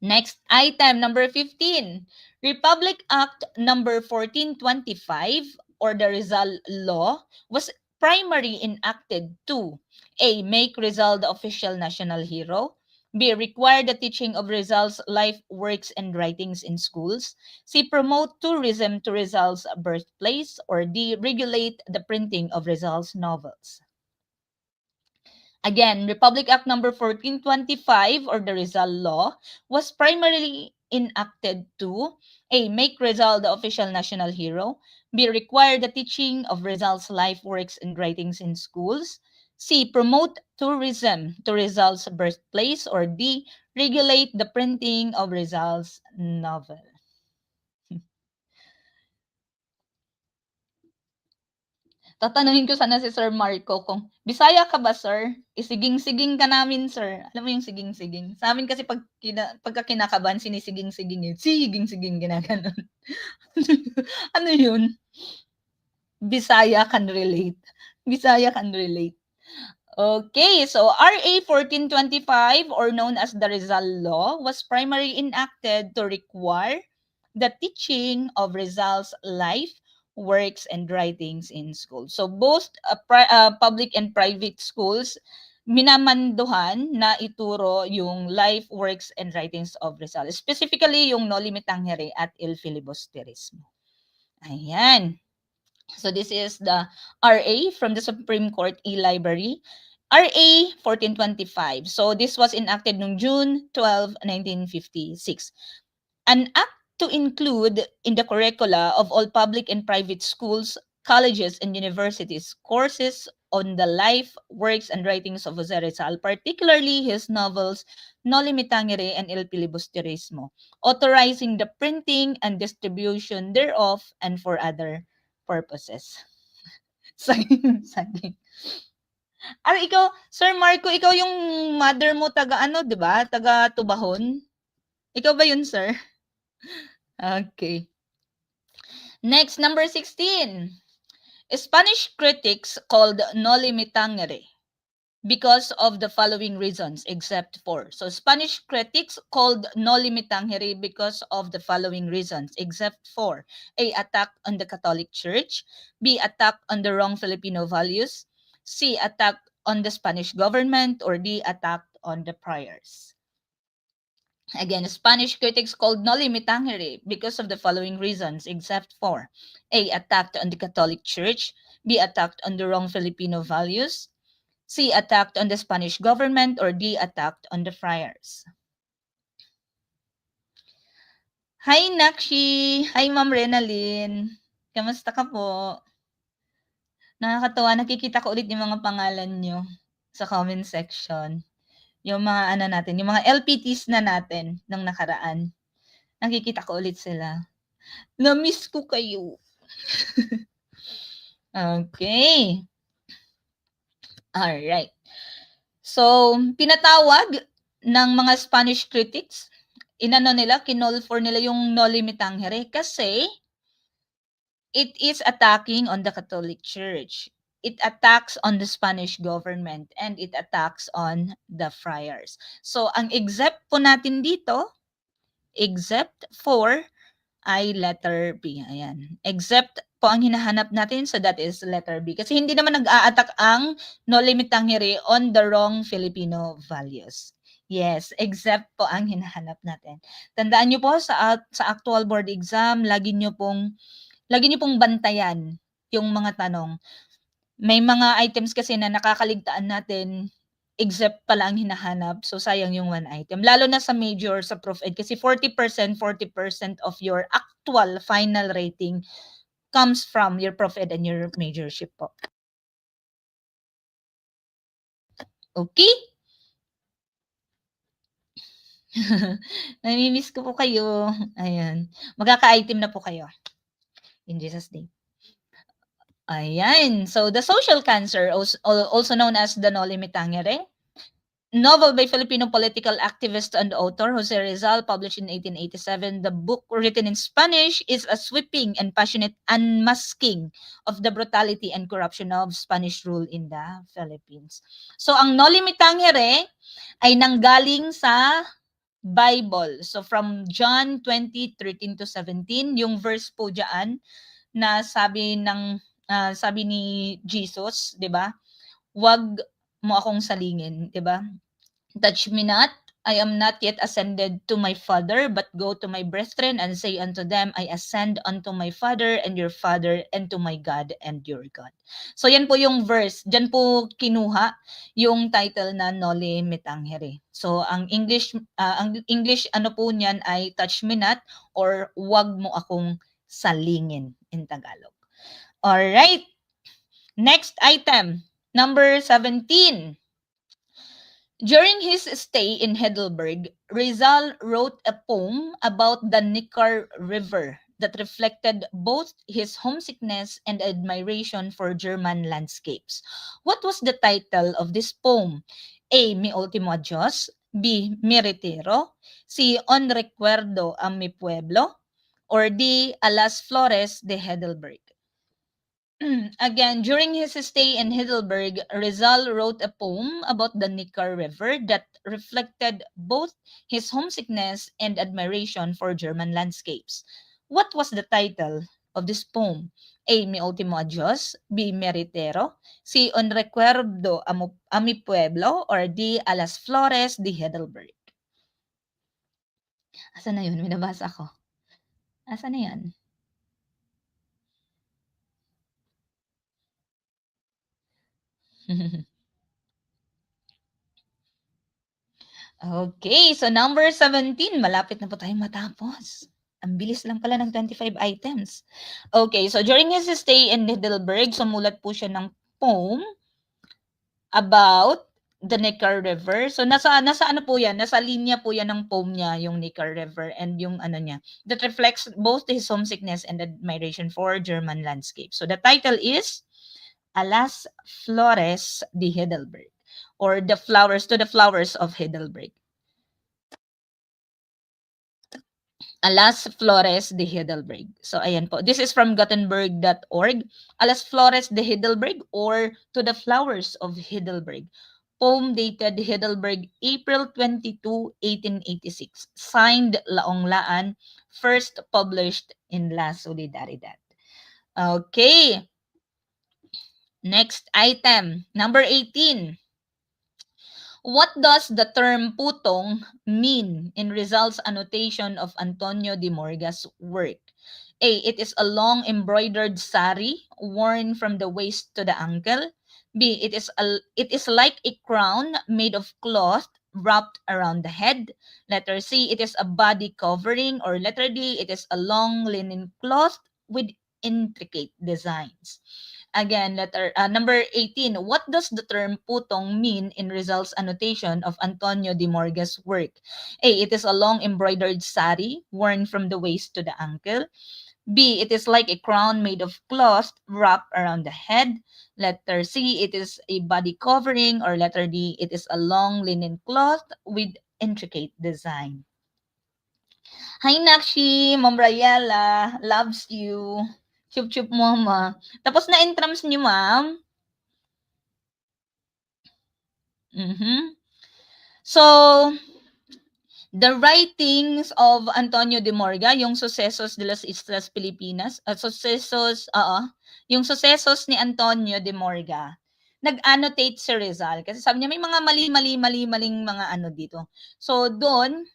Next item, number 15. Republic Act number 1425 or the Rizal Law was primarily enacted to A. Make Rizal the official national hero. B. Require the teaching of Rizal's life, works, and writings in schools. C. Promote tourism to Rizal's birthplace. Or D. Regulate the printing of Rizal's novels. Again, Republic Act number 1425 or the Rizal Law was primarily enacted to A. Make Rizal the official national hero. B. Require the teaching of Rizal's life, works, and writings in schools. C. Promote tourism to Rizal's birthplace. Or D. Regulate the printing of Rizal's novel. Tatanungin ko sana si Sir Marco kung, Bisaya ka ba, sir? Isiging-siging ka namin, sir. Alam mo yung siging-siging? Sa amin kasi pagka kinakabahan, sinisiging-siging yun. Siging-siging, ginaganon. Ano yun? Bisaya can relate. Bisaya can relate. Okay, so RA 1425 or known as the Rizal Law was primarily enacted to require the teaching of Rizal's life, works, and writings in schools. So both public and private schools minamanduhan na ituro yung life, works, and writings of Rizal. Specifically yung Noli Me Tangere at Il Filibusterismo. Ayan. So this is the RA from the Supreme Court e-library. RA 1425. So this was enacted noong June 12, 1956. An act to include in the curricula of all public and private schools, colleges, and universities courses on the life, works, and writings of Jose Rizal, particularly his novels Noli Me Tangere and Il Filibusterismo, authorizing the printing and distribution thereof and for other purposes. Saging. Ikaw, Sir Marco, ikaw yung mother mo taga ano, 'di ba? Taga Tubahon. Ikaw ba yun, sir? Okay. Next, number 16. Spanish critics called Noli Me Tangere because of the following reasons, except for. So Spanish critics called Noli Me Tangere because of the following reasons, except for A. Attack on the Catholic Church. B. Attack on the wrong Filipino values. C. Attack on the Spanish government. Or D. Attack on the priors. Again, Spanish critics called Noli Me Tangere because of the following reasons, except for A. Attacked on the Catholic Church. B. Attacked on the wrong Filipino values. C. Attacked on the Spanish government. Or D. Attacked on the friars. Hi, Nakshi! Hi, Ma'am Renalyn! Kamusta ka po? Nakakatuwa, nakikita ko ulit yung mga pangalan nyo sa comment section. Yung mga ano natin, yung mga LPTs na natin nung nakaraan. Nakikita ko ulit sila. Na-miss ko kayo. Okay. Alright. So, pinatawag ng mga Spanish critics, kinol for nila yung Noli Me Tangere kasi it is attacking on the Catholic Church. It attacks on the Spanish government and it attacks on the friars. So, ang except po natin dito, except for ay letter B. Ayan. Except po ang hinahanap natin, so that is letter B. Kasi hindi naman nag-a-attack ang Noli Me Tangere on the wrong Filipino values. Yes, except po ang hinahanap natin. Tandaan niyo po sa actual board exam, lagi niyo pong bantayan yung mga tanong. May mga items kasi na nakakaligtaan natin, except pala ang hinahanap. So, sayang yung one item. Lalo na sa major, sa Prof. Ed. Kasi 40% of your actual final rating comes from your Prof. Ed and your majorship po. Okay? Namimiss ko po kayo. Ayan. Magkaka-item na po kayo. In Jesus' name. Ayan. So, the social cancer, also known as the Noli Me Tangere, novel by Filipino political activist and author Jose Rizal, published in 1887. The book, written in Spanish, is a sweeping and passionate unmasking of the brutality and corruption of Spanish rule in the Philippines. So, ang Noli Me Tangere ay nanggaling sa Bible. So, from John 20:13 to 17, yung verse po diyan na sabi ni Jesus, 'di ba? Wag mo akong salingin, 'di ba? Touch me not, I am not yet ascended to my Father, but go to my brethren and say unto them, I ascend unto my Father and your Father, and to my God and your God. So yan po yung verse. Diyan po kinuha yung title na Noli Me Tangere. So ang English ano po niyan ay touch me not, or wag mo akong salingin in Tagalog. All right. Next item, number 17. During his stay in Heidelberg, Rizal wrote a poem about the Neckar River that reflected both his homesickness and admiration for German landscapes. What was the title of this poem? A. Mi Ultimo Adios. B. Mi Retiro. C. On Recuerdo a mi Pueblo. Or D. A las Flores de Heidelberg. Again, during his stay in Heidelberg, Rizal wrote a poem about the Neckar River that reflected both his homesickness and admiration for German landscapes. What was the title of this poem? A. Mi Ultimo Adios. B. Meritero. C. On Recuerdo a mi Pueblo. Or D. A las Flores de Heidelberg. Asa na yun? Minabasa ko. Asa na yan? Okay, so number 17, malapit na po tayong matapos. Ang bilis lang pala ng 25 items. Okay, so during his stay in Heidelberg, sumulat po siya ng poem about the Neckar River. So nasa ano po 'yan? Nasa linya po 'yan ng poem niya, yung Neckar River, and yung ano niya, that reflects both his homesickness and admiration for German landscape. So the title is Alas Flores de Heidelberg, or the flowers of Heidelberg. Alas Flores de Heidelberg. So, ayan po. This is from Gutenberg.org. Alas Flores de Heidelberg, or To the Flowers of Heidelberg. Poem dated Heidelberg, April 22, 1886. Signed Laong Laan. First published in La Solidaridad. Okay. Next item. Number 18. What does the term putong mean in Rizal's annotation of Antonio de Morga's work? A. It is a long embroidered sari worn from the waist to the ankle. B. It is like a crown made of cloth wrapped around the head. Letter C. It is a body covering. Or letter D. It is a long linen cloth with intricate designs. Again, number 18. What does the term putong mean in Rizal's annotation of Antonio de Morga's work? A. It is a long embroidered sari worn from the waist to the ankle. B. It is like a crown made of cloth wrapped around the head. Letter C. It is a body covering. Or letter D. It is a long linen cloth with intricate design. Hi, Nakshi! Ma'am Rayela, loves you. Chup-chup mama. Tapos na intrams niyo, ma'am? So, the writings of Antonio de Morga, yung Sucesos de las Islas Pilipinas, yung Sucesos ni Antonio de Morga, nag-annotate si Rizal. Kasi sabi niya, may mga maling mga ano dito. So, doon,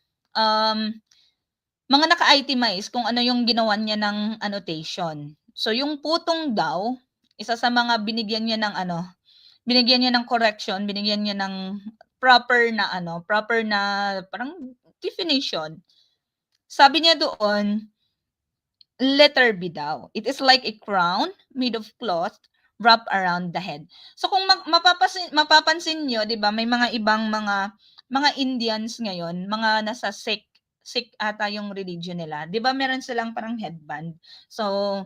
mga naka-itemize kung ano yung ginawa niya ng annotation. So, yung putong daw, isa sa mga binigyan niya ng correction, binigyan niya ng proper na parang definition. Sabi niya doon, letter B daw. It is like a crown made of cloth wrapped around the head. So kung mapapansin niyo, 'di ba, may mga ibang mga Indians ngayon, mga nasa Sikh ata yung religion nila. 'Di ba meron silang parang headband. So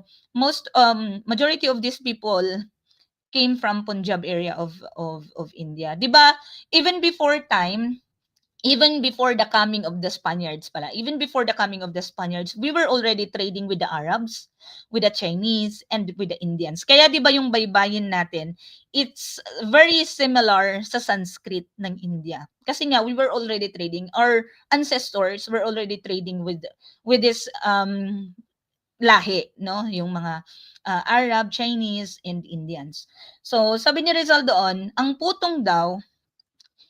majority of these people came from Punjab area of India. 'Di ba? Even before time, even before the coming of the Spaniards pala, even before the coming of the Spaniards, we were already trading with the Arabs, with the Chinese, and with the Indians. Kaya 'di ba yung baybayin natin, it's very similar sa Sanskrit ng India. Kasi nga we were already trading, our ancestors were already trading with this lahi, no? Yung mga Arab, Chinese, and Indians. So, sabi ni Rizal doon, ang putong daw,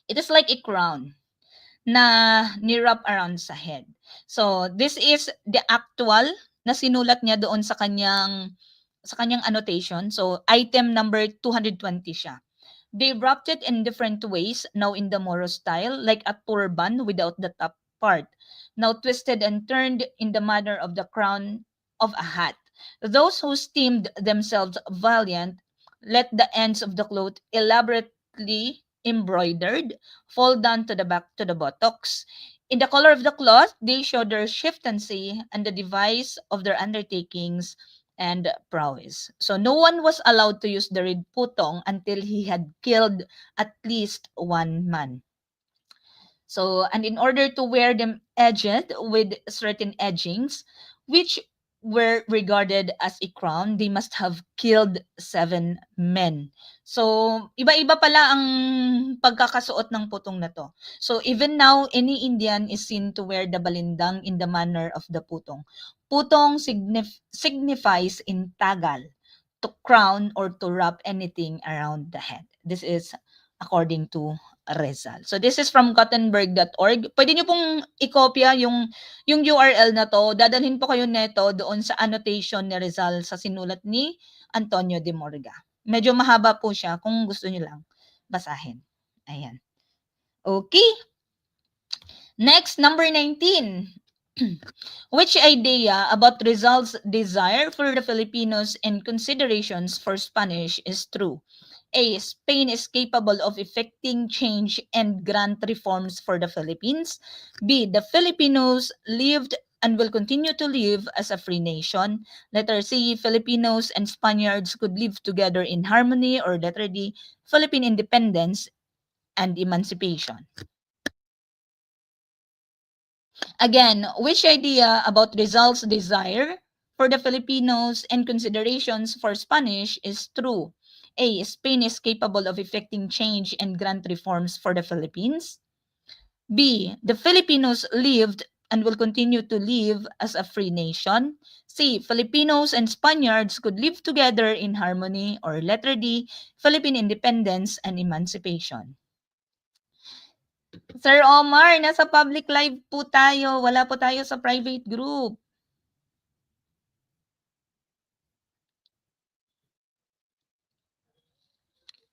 it is like a crown na ni-wrap around sa head. So, this is the actual na sinulat niya doon sa kanyang annotation. So, item number 220 siya. They wrapped it in different ways, now in the Moro style, like a turban without the top part, now twisted and turned in the manner of the crown of a hat. Those who esteemed themselves valiant let the ends of the cloth elaborately embroidered fall down to the back to the buttocks. In the color of the cloth, they showed their chieftaincy and the device of their undertakings and prowess. So no one was allowed to use the red putong until he had killed at least one man. So, and in order to wear them edged with certain edgings, which were regarded as a crown, they must have killed 7 men. So, iba-iba pala ang pagkakasuot ng putong na to. So, even now, any Indian is seen to wear the balindang in the manner of the putong. Putong signifies in Tagal to crown or to wrap anything around the head. This is according to Rizal. So this is from Gutenberg.org. Pwede niyo pong i-kopya yung URL na to. Dadalhin po kayo neto doon sa annotation ni Rizal sa sinulat ni Antonio de Morga. Medyo mahaba po siya kung gusto niyo lang basahin. Ayan. Okay. Next, number 19. Which idea about Rizal's desire for the Filipinos and considerations for Spanish is true? A. Spain is capable of effecting change and grant reforms for the Philippines. B. The Filipinos lived and will continue to live as a free nation. Letter C. Filipinos and Spaniards could live together in harmony. Or letter D. Philippine independence and emancipation. Again, which idea about Rizal's desire for the Filipinos and considerations for Spanish is true? A. Spain is capable of effecting change and grant reforms for the Philippines. B. The Filipinos lived and will continue to live as a free nation. C. Filipinos and Spaniards could live together in harmony. Or letter D. Philippine independence and emancipation. Sir Omar, nasa public live po tayo. Wala po tayo sa private group.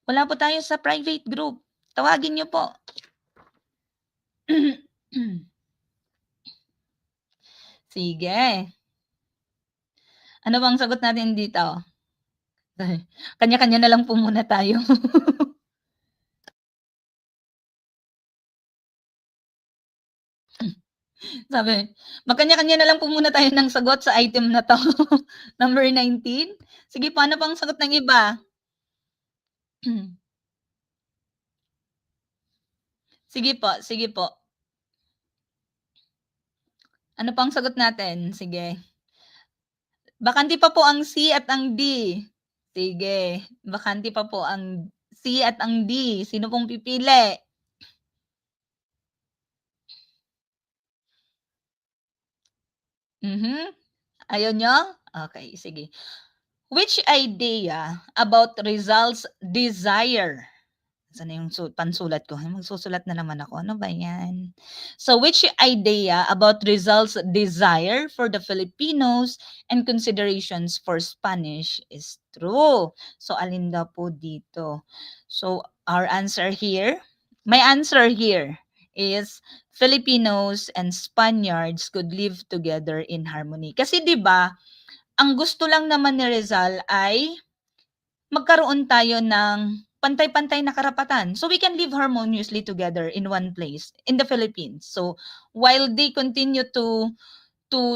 Wala po tayo sa private group. Tawagin niyo po. Sige. Ano bang sagot natin dito? Kanya-kanya na lang po muna tayo. Sabi, magkanya-kanya na lang po muna tayo ng sagot sa item na to. Number 19. Sige, paano pang sagot ng iba? Sige po, sige po. Ano pang sagot natin? Sige. Bakante pa po ang C at ang D. Sige, bakante pa po ang C at ang D. Sino pong pipili? Ayaw nyo? Okay, sige. Which idea about Rizal's desire? Saan na yung pansulat ko? Magsusulat na naman ako. Ano ba yan? So, which idea about Rizal's desire for the Filipinos and considerations for Spanish is true? So, alin daw po dito? So, our answer here, my answer here is Filipinos and Spaniards could live together in harmony. Kasi 'di ba, ang gusto lang naman ni Rizal ay magkaroon tayo ng pantay-pantay na karapatan. So we can live harmoniously together in one place, in the Philippines. So while they continue to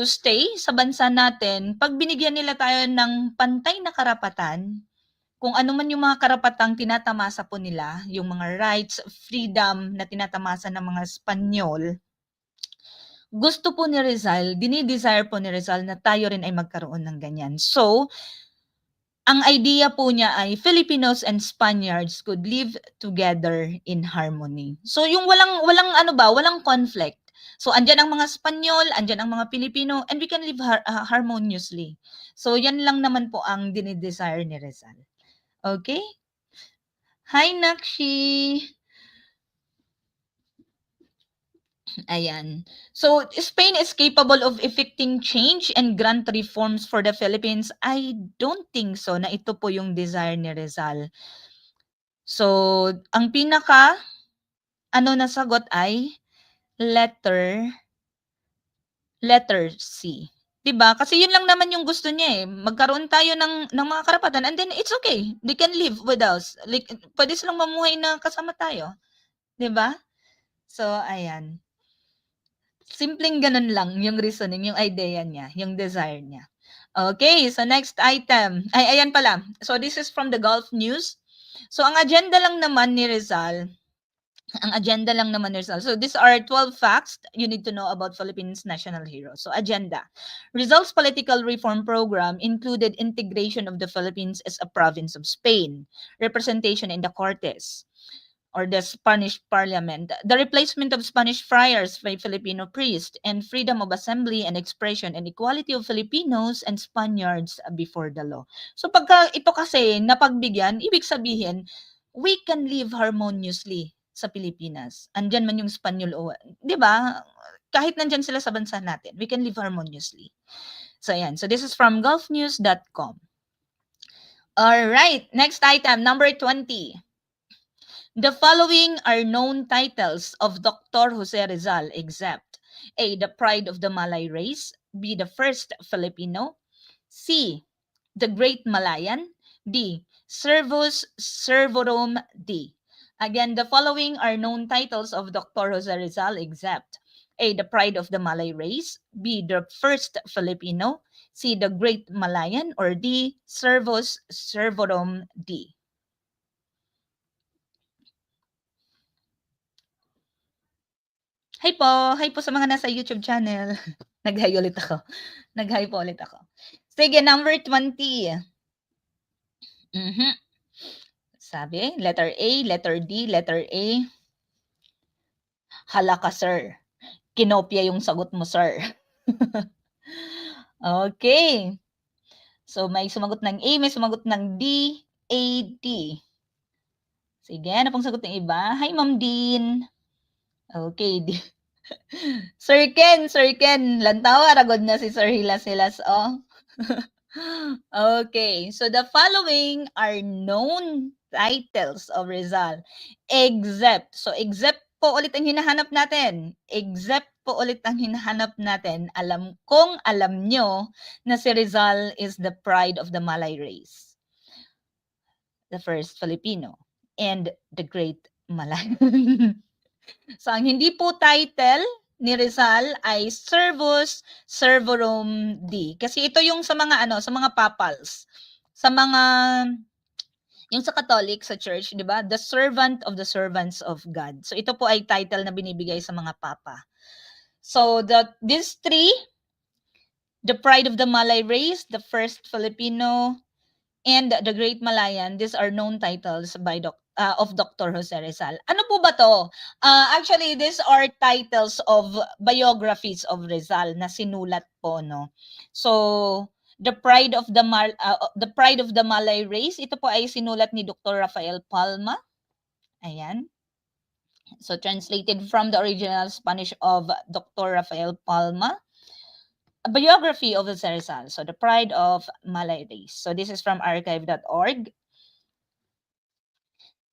stay sa bansa natin, pag binigyan nila tayo ng pantay na karapatan, kung ano man yung mga karapatang tinatamasa po nila, yung mga rights, freedom na tinatamasa ng mga Espanyol, gusto po ni Rizal, dinidesire po ni Rizal na tayo rin ay magkaroon ng ganyan. So, ang idea po niya ay Filipinos and Spaniards could live together in harmony. So, yung walang ano ba, walang conflict. So, andyan ang mga Espanyol, andyan ang mga Pilipino, and we can live harmoniously. So, yan lang naman po ang dinidesire ni Rizal. Okay? Hi, Nakshi! Ayan. So, Spain is capable of effecting change and grant reforms for the Philippines. I don't think so na ito po yung desire ni Rizal. So, ang pinaka na sagot ay letter C. 'Di ba? Kasi yun lang naman yung gusto niya eh. Magkaroon tayo ng mga karapatan and then it's okay. They can live with us. Like, pwede silang mamuhay na kasama tayo. 'Di ba? So, ayan. Simpleng ganun lang yung reasoning, yung idea niya, yung desire niya. Okay, so next item. Ay, ayan pala. So this is from the Gulf News. So ang agenda lang naman ni Rizal, So these are 12 facts you need to know about Philippines national heroes. So agenda. Rizal's political reform program included integration of the Philippines as a province of Spain, representation in the Cortes, or the Spanish Parliament, the replacement of Spanish friars by Filipino priests, and freedom of assembly and expression and equality of Filipinos and Spaniards before the law. So pagka ito kasi napagbigyan, ibig sabihin, we can live harmoniously sa Pilipinas. Andyan man yung Spanyol o, 'di ba? Kahit nandyan sila sa bansa natin, we can live harmoniously. So ayan. So this is from gulfnews.com. All right, next item, number 20. The following are known titles of Dr. Jose Rizal, except A. The Pride of the Malay Race, B. The First Filipino, C. The Great Malayan, D. Servus Servorum, D. Again, the following are known titles of Dr. Jose Rizal, except A. The Pride of the Malay Race, B. The First Filipino, C. The Great Malayan, or D. Servus Servorum, D. Hi po sa mga nasa YouTube channel. Nag-hi ulit ako. Nag-hi po ulit ako. Sige, number 20. Sabi, letter A, letter D, letter A. Hala ka, sir. Kinopya yung sagot mo, sir. Okay. So, may sumagot ng A, may sumagot ng D, A, D. Sige, ano pong sagot ng iba? Hi, Ma'am Dean. Okay, D. Sir Ken, lantaw, aragod na si Sir Hilas, oh. Okay, so the following are known titles of Rizal, except, so except po ulit ang hinahanap natin, alam nyo na si Rizal is the pride of the Malay race, the first Filipino, and the great Malay. So, ang hindi po title ni Rizal ay Servus Servorum D. Kasi ito yung sa mga sa mga papals. Sa mga yung sa Catholic sa church, 'di ba? The servant of the servants of God. So ito po ay title na binibigay sa mga papa. So these three, the pride of the Malay race, the first Filipino, and the Great Malayan, these are known titles by of Dr. Jose Rizal. Ano po ba to? Actually, these are titles of biographies of Rizal na sinulat po, no? So, the pride of the Malay race, ito po ay sinulat ni Dr. Rafael Palma. Ayan. So, translated from the original Spanish of Dr. Rafael Palma. A biography of Jose Rizal. So, the pride of Malay race. So, this is from archive.org.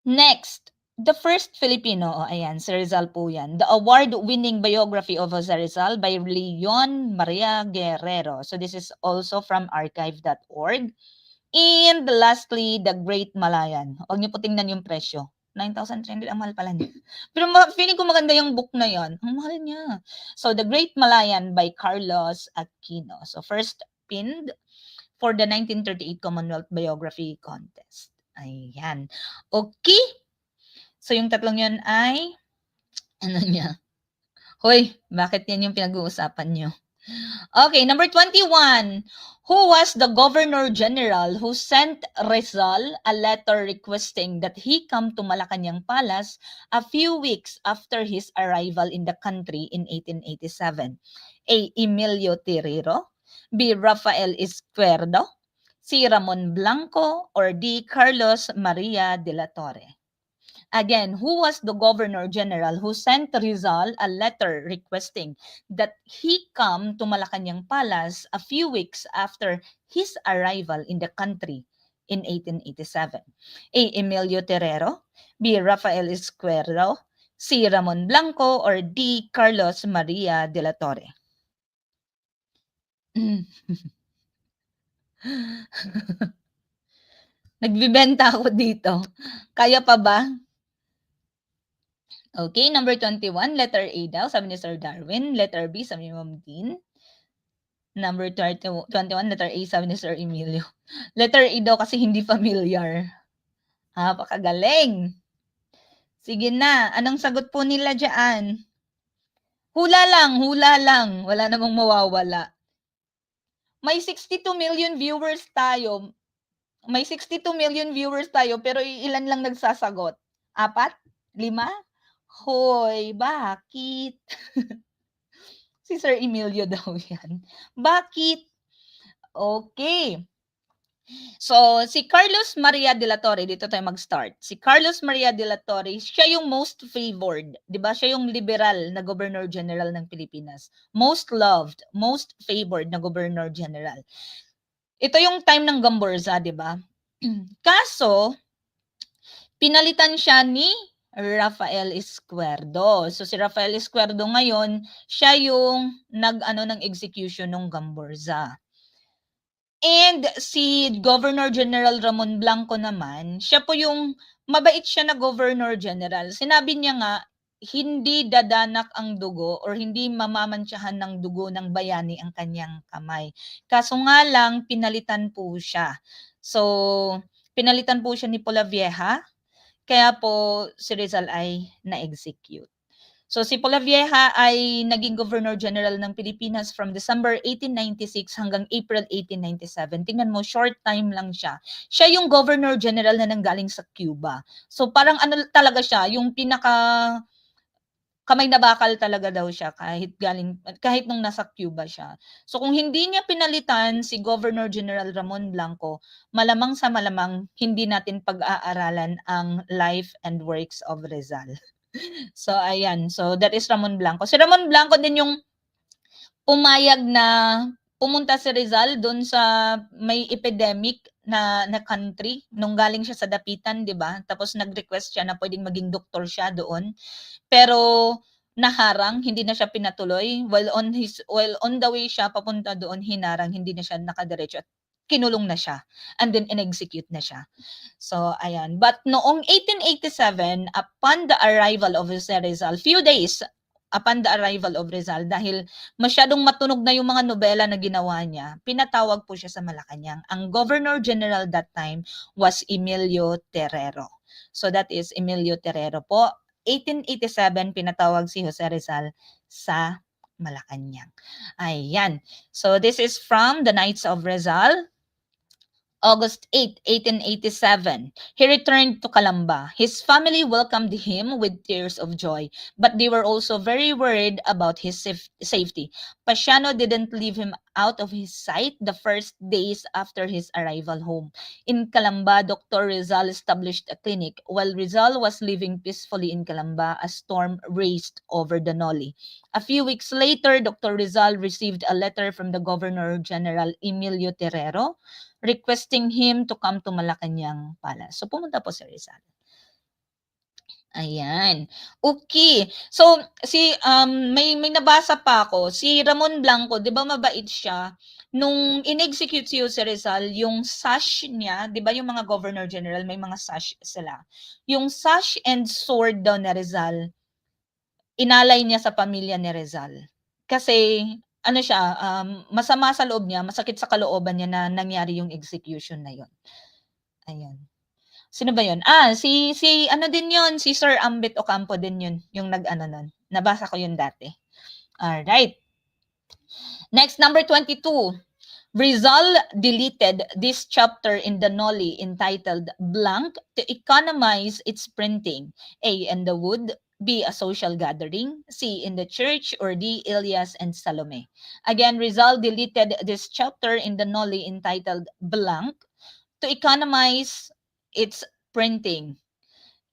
Next, the first Filipino, ayan, si Rizal po yan. The award-winning biography of Jose Rizal by Leon Maria Guerrero. So this is also from archive.org. And lastly, The Great Malayan. Huwag niyo po tingnan yung presyo. 9,300, ang mahal pala niya. Pero feeling ko maganda yung book na yon. Ang mahal niya. So, The Great Malayan by Carlos Aquino. So, first pinned for the 1938 Commonwealth Biography Contest. Ayan. Okay. So, yung tatlong yun ay ano niya, hoy, bakit yan yung pinag-uusapan niyo? Okay, number 21. Who was the Governor General who sent Rizal a letter requesting that he come to Malacanang Palace a few weeks after his arrival in the country in 1887? A. Emilio Tirero, B. Rafael Izquierdo, C. Ramon Blanco, or D. Carlos Maria de la Torre? Again, who was the Governor General who sent Rizal a letter requesting that he come to Malacanang Palace a few weeks after his arrival in the country in 1887? A. Emilio Terrero, B. Rafael Izquierdo, C. Ramon Blanco, or D. Carlos Maria de la Torre? Nagbibenta ako dito. Kaya pa ba? Okay, number 21, letter A daw, sabi ni Sir Darwin. Letter B, sabi ni Ma'am Dean. Number 21, letter A, sabi ni Sir Emilio. Letter A daw kasi hindi familiar. Napakagaling. Sige na, anong sagot po nila dyan? Hula lang, hula lang. Wala namang mawawala. May 62 million viewers tayo. May 62 million viewers tayo, pero ilan lang nagsasagot? 4? 5? Hoy, bakit? Si Sir Emilio daw yan. Bakit? Okay. So, si Carlos Maria de la Torre, dito tayo mag-start. Si Carlos Maria de la Torre, siya yung most favored. Di ba? Siya yung liberal na Governor General ng Pilipinas. Most loved, most favored na Governor General. Ito yung time ng Gamborza, di ba? Kaso, pinalitan siya ni Rafael Izquierdo. So si Rafael Izquierdo ngayon, siya yung nag-ano ng execution ng Gamborza. And si Governor General Ramon Blanco naman, siya po yung mabait siya na Governor General. Sinabi niya nga, hindi dadanak ang dugo or hindi mamamantsahan ng dugo ng bayani ang kanyang kamay. Kaso nga lang, pinalitan po siya. So, pinalitan po siya ni Polavieja, kaya po si Rizal ay na-execute. So si Polavieja ay naging Governor General ng Pilipinas from December 1896 hanggang April 1897. Tingnan mo, short time lang siya. Siya yung Governor General na nanggaling sa Cuba. So parang ano talaga siya, yung pinaka kamay na bakal talaga daw siya kahit nung nasa Cuba siya. So kung hindi niya pinalitan si Governor General Ramon Blanco, malamang sa malamang hindi natin pag-aaralan ang life and works of Rizal. So, ayan. So, that is Ramon Blanco. Si Ramon Blanco din yung pumayag na pumunta si Rizal doon sa may epidemic na country nung galing siya sa Dapitan, 'di ba? Tapos nag-request siya na pwedeng maging doktor siya doon. Pero naharang, hindi na siya pinatuloy. While on the way siya papunta doon, hinarang, hindi na siya nakadiretso at kinulong na siya. And then in-execute na siya. So, ayan. But noong 1887, upon the arrival of Jose Rizal, few days upon the arrival of Rizal, dahil masyadong matunog na yung mga nobela na ginawa niya, pinatawag po siya sa Malacanang. Ang Governor General that time was Emilio Terrero. So that is Emilio Terrero po. 1887, pinatawag si Jose Rizal sa Malacanang. Ayan. So this is from the Knights of Rizal. August 8, 1887, he returned to Calamba. His family welcomed him with tears of joy, but they were also very worried about his safety. Pasiano didn't leave him out of his sight the first days after his arrival home. In Calamba, Dr. Rizal established a clinic. While Rizal was living peacefully in Calamba, a storm raged over the Noli. A few weeks later, Dr. Rizal received a letter from the Governor General Emilio Terrero requesting him to come to Malacanang Palace. So, pumunta po si Rizal. Ayan. Okay. So, may nabasa pa ako. Si Ramon Blanco, di ba mabait siya? Nung in-execute si Jose Rizal, yung sash niya, di ba yung mga Governor General, may mga sash sila. Yung sash and sword daw na Rizal, inalay niya sa pamilya ni Rizal. Kasi ano siya, masama sa loob niya, masakit sa kalooban niya na nangyari yung execution na yun. Ayun. Sino ba 'yun? Si ano din 'yun, si Sir Ambit Ocampo din 'yun, yung nag-ano nun, nabasa ko 'yun dati. Alright. Next, number 22. Rizal deleted this chapter in the Noli entitled Blank to economize its printing. A. In the wood. B. A social gathering. C. In the church. Or D. Elias and Salome. Again, Rizal deleted this chapter in the Noli entitled Blank to economize its printing.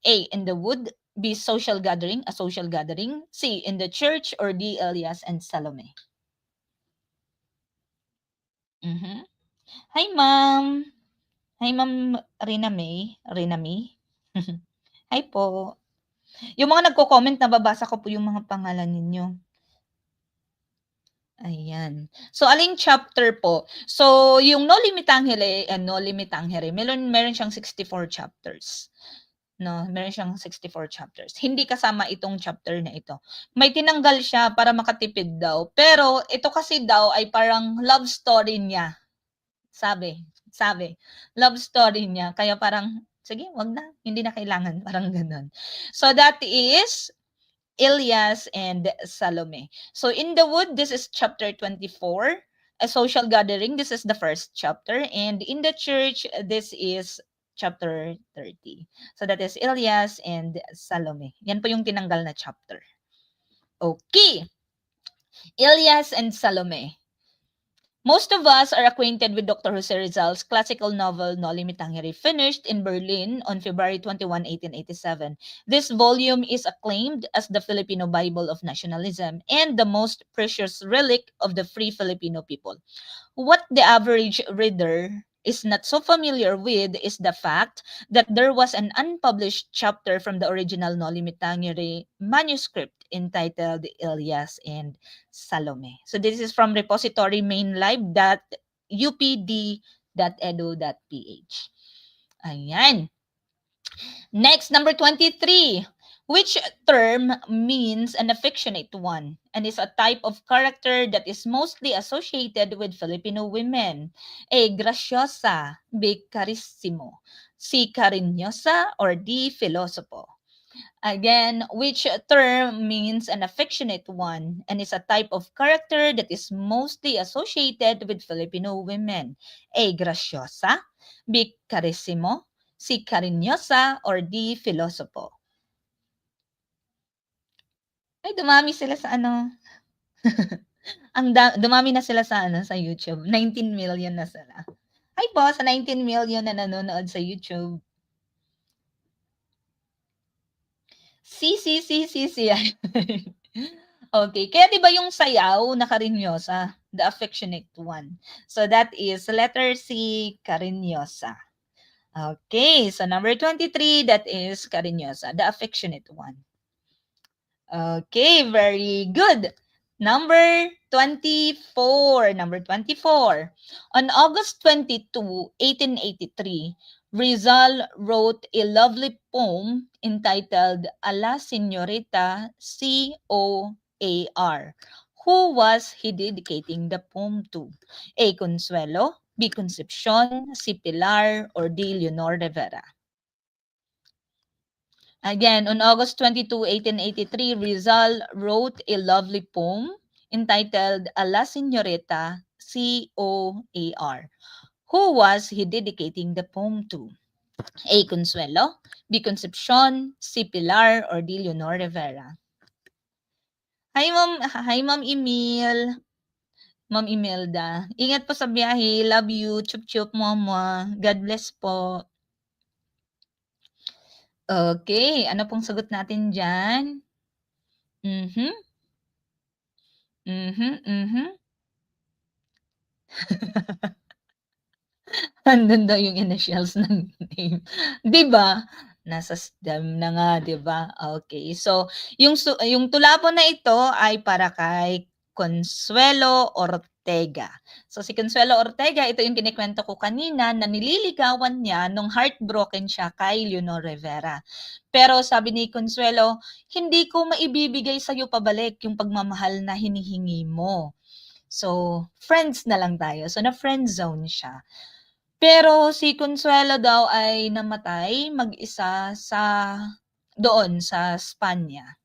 A. In the wood. B. Social gathering. A social gathering. C. In the church. Or D. Elias and Salome. Mhm. Hi, ma'am. Hi, Ma'am Rina May. Rina May. Hi po. Yung mga nagko-comment, nababasa ko po yung mga pangalan ninyo. Ayan. So, aling chapter po? So, yung No Limit Tangere and No Limit Tangere, meron siyang 64 chapters. No, meron siyang 64 chapters. Hindi kasama itong chapter na ito. May tinanggal siya para makatipid daw. Pero ito kasi daw ay parang love story niya. Sabi, love story niya. Kaya parang, sige, wag na. Hindi na kailangan. Parang ganun. So, that is Elias and Salome. So, in the wood, this is chapter 24. A social gathering, this is the first chapter. And in the church, this is chapter 30. So, that is Elias and Salome. Yan po yung tinanggal na chapter. Okay. Elias and Salome. Most of us are acquainted with Dr. Jose Rizal's classical novel No Limit Tangere, finished in Berlin on February 21, 1887. This volume is acclaimed as the Filipino Bible of nationalism and the most precious relic of the free Filipino people. What the average reader is not so familiar with is the fact that there was an unpublished chapter from the original No Limit Tangere manuscript entitled Elias and Salome. So this is from repository mainlive.upd.edu.ph. Ayan. Next, number 23. Which term means an affectionate one and is a type of character that is mostly associated with Filipino women? A. Graciosa. B. Carissimo. C. Cariñosa. Or D. Filosopo. Again, which term means an affectionate one and is a type of character that is mostly associated with Filipino women? A. Graciosa. B. Carissimo. C. Cariñosa. Or D. Filosopo. Ay, dumami sila sa ano. Dumami na sila sa ano, sa YouTube. 19 million na sila. Hi po sa 19 million na nanonood sa YouTube. Si. Okay. Kaya 'di ba yung sayaw na Cariñosa, the affectionate one. So that is letter C, Cariñosa. Okay. So number 23, that is Cariñosa, the affectionate one. Okay, very good. Number 24. On August 22, 1883, Rizal wrote a lovely poem entitled A la Señorita C.O.A.R. Who was he dedicating the poem to? A. Consuelo, B. Concepcion, C. Pilar, or D. Leonor Rivera? Again, on August 22, 1883, Rizal wrote a lovely poem entitled A la Señorita C.O.A.R. Who was he dedicating the poem to? A. Consuelo, B. Concepcion, C. Pilar, or D. Leonor Rivera? Hi, Ma'am Emil. Ma'am Imelda. Ingat po sa biyahe. Love you. Chup-chup, mama. God bless po. Okay, ano pong sagot natin dyan? Mhm. Andun daw yung initials ng name. 'Di ba? Nasa STEM na nga, 'di ba? Okay. So, yung tula na ito ay para kay Consuelo Ortega. So, si Consuelo Ortega, ito yung kinikwento ko kanina na nililigawan niya nung heartbroken siya kay Leonor Rivera. Pero sabi ni Consuelo, hindi ko maibibigay sa'yo pabalik yung pagmamahal na hinihingi mo. So, friends na lang tayo. So, na friend zone siya. Pero si Consuelo daw ay namatay mag-isa doon sa Spanya.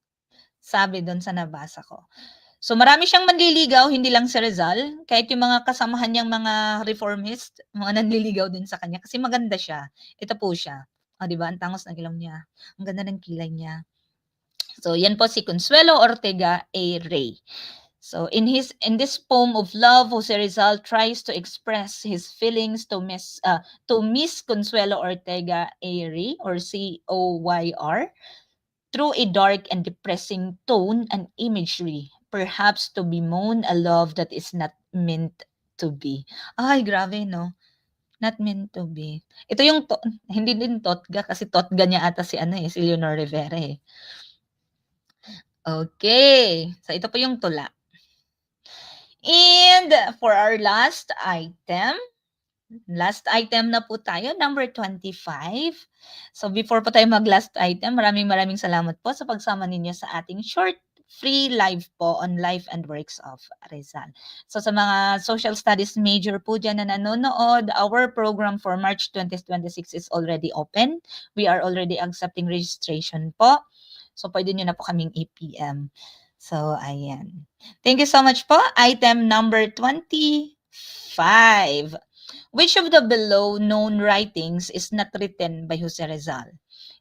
Sabi doon sa nabasa ko. So marami siyang manliligaw, hindi lang si Rizal, kahit yung mga kasamahan niyang mga reformist, mga nanliligaw din sa kanya kasi maganda siya. Ito po siya. Oh, 'di ba? Ang tangos ng ilong niya. Ang ganda ng kilay niya. So yan po si Consuelo Ortega A. Rey. So in this poem of love, Jose Rizal tries to express his feelings to Miss Consuelo Ortega Rey or COYR through a dark and depressing tone and imagery, perhaps to bemoan a love that is not meant to be. Ay, grabe, no? Not meant to be. Ito yung, hindi din Totga, kasi Totga niya ata si Leonor Rivera eh. Okay. So, ito po yung tula. And for our last item na po tayo, number 25. So before po tayo mag-last item, maraming salamat po sa pagsama ninyo sa ating short free live po on life and works of Rizal. So sa mga social studies major po dyan na nanonood, our program for March 2026 is already open. We are already accepting registration po. So pwede nyo na po kaming i-PM. So ayan. Thank you so much po. Item number 25. Which of the below known writings is not written by Jose Rizal?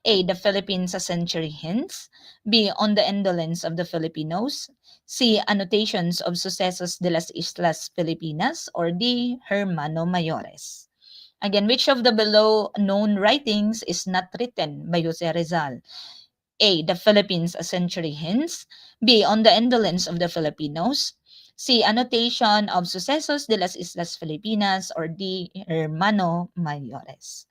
A. The Philippines a Century Hence. B. On the Indolence of the Filipinos. C. Annotations of Sucesos de las Islas Filipinas. Or D. Hermano Mayores. Again, which of the below known writings is not written by Jose Rizal? A. The Philippines a Century Hence. B. On the Indolence of the Filipinos. C. Annotation of Sucesos de las Islas Filipinas. Or D. Hermano Mayores.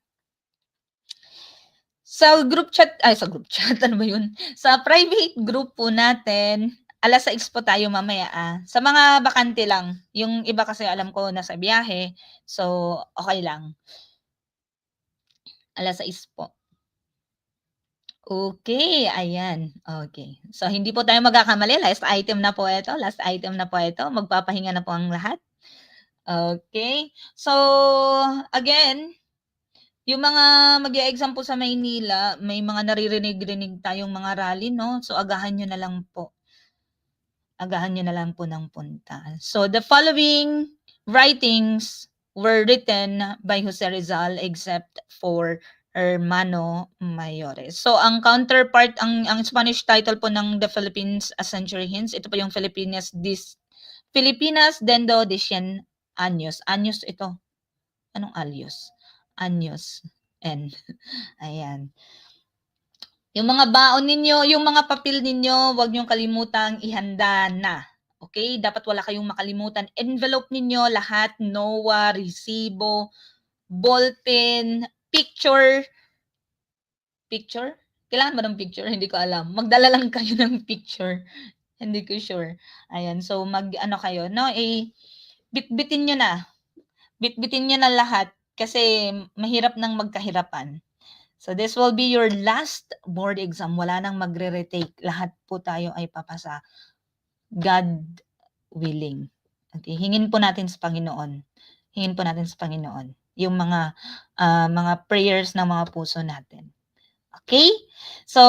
Sa group chat, ano ba yun? Sa private group po natin, 6:00 po tayo mamaya Sa mga bakante lang. Yung iba kasi alam ko nasa biyahe. So, okay lang. 6:00 po. Okay, ayan. Okay. So, hindi po tayo magkakamali. Last item na po ito. Magpapahinga na po ang lahat. Okay. So, again, yung mga mag-e-exam po sa Maynila, may mga naririnig-rinig tayong mga rally, no? So, agahan nyo na lang po. Agahan nyo na lang po ng punta. So, the following writings were written by Jose Rizal except for Hermano Mayores. So, ang counterpart, ang Spanish title po ng The Philippines a Century Hence, ito po yung Filipinas dentro de 100 años. Años ito. Anong años? Años. N. Ayan. Yung mga baon ninyo, yung mga papel ninyo, huwag niyong kalimutang ihanda na. Okay? Dapat wala kayong makalimutan. Envelope ninyo, lahat, NOA, resibo, ballpen, picture. Picture? Kailangan ba ng picture? Hindi ko alam. Magdala lang kayo ng picture. Hindi ko sure. Ayan. So, kayo, no? Bitbitin nyo na. Bitbitin nyo na lahat. Kasi mahirap nang magkahirapan. So, this will be your last board exam. Wala nang magre-retake. Lahat po tayo ay papasa. God willing. Okay, hingin po natin sa Panginoon. Hingin po natin sa Panginoon. Yung mga prayers ng mga puso natin. Okay? So,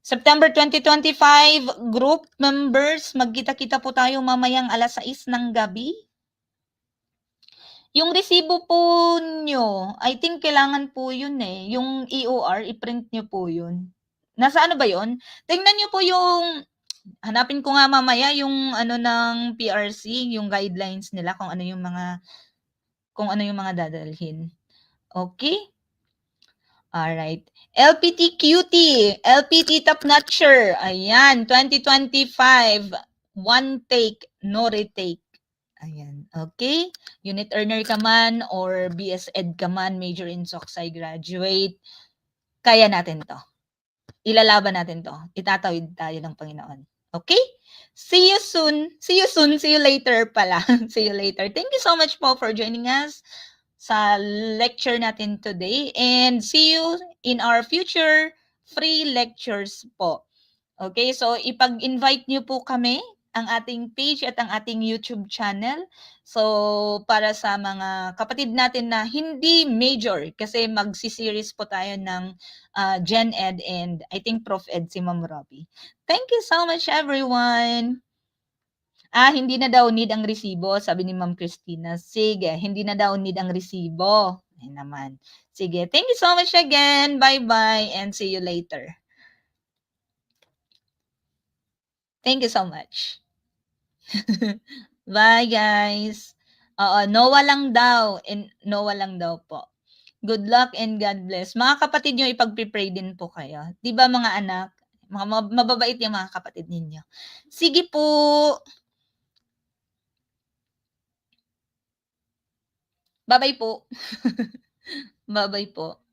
September 2025, group members, magkita-kita po tayo mamayang 6:00 ng gabi. Yung resibo po nyo, I think kailangan po yun eh. Yung EOR, i-print nyo po yun. Nasa ano ba yun? Tingnan nyo po hanapin ko nga mamaya yung ng PRC, yung guidelines nila kung ano yung mga dadalhin. Okay? Alright. LPT Cutie, LPT Top Notcher. Ayan, 2025. One take, no retake. Ayan, okay? Unit earner ka man or BS Ed ka man, major in Soksay graduate, kaya natin to. Ilalaban natin to. Itatawid tayo ng Panginoon. Okay? See you soon. See you later pala. See you later. Thank you so much po for joining us sa lecture natin today and see you in our future free lectures po. Okay? So, ipag-invite niyo po kami ang ating page at ang ating YouTube channel. So, para sa mga kapatid natin na hindi major, kasi magsi-series po tayo ng Gen Ed and I think Prof. Ed si Ma'am Robbie. Thank you so much, everyone! Hindi na daw need ang resibo, sabi ni Ma'am Christina. Sige, hindi na daw need ang resibo. Ayun naman. Sige, thank you so much again. Bye-bye and see you later. Thank you so much. Bye, guys. Oo, Noah lang daw. Noah lang daw po. Good luck and God bless. Mga kapatid nyo, ipag-pray din po kayo. Di ba mga anak? Mababait yung mga kapatid ninyo. Sige po. Bye-bye po. Bye-bye po.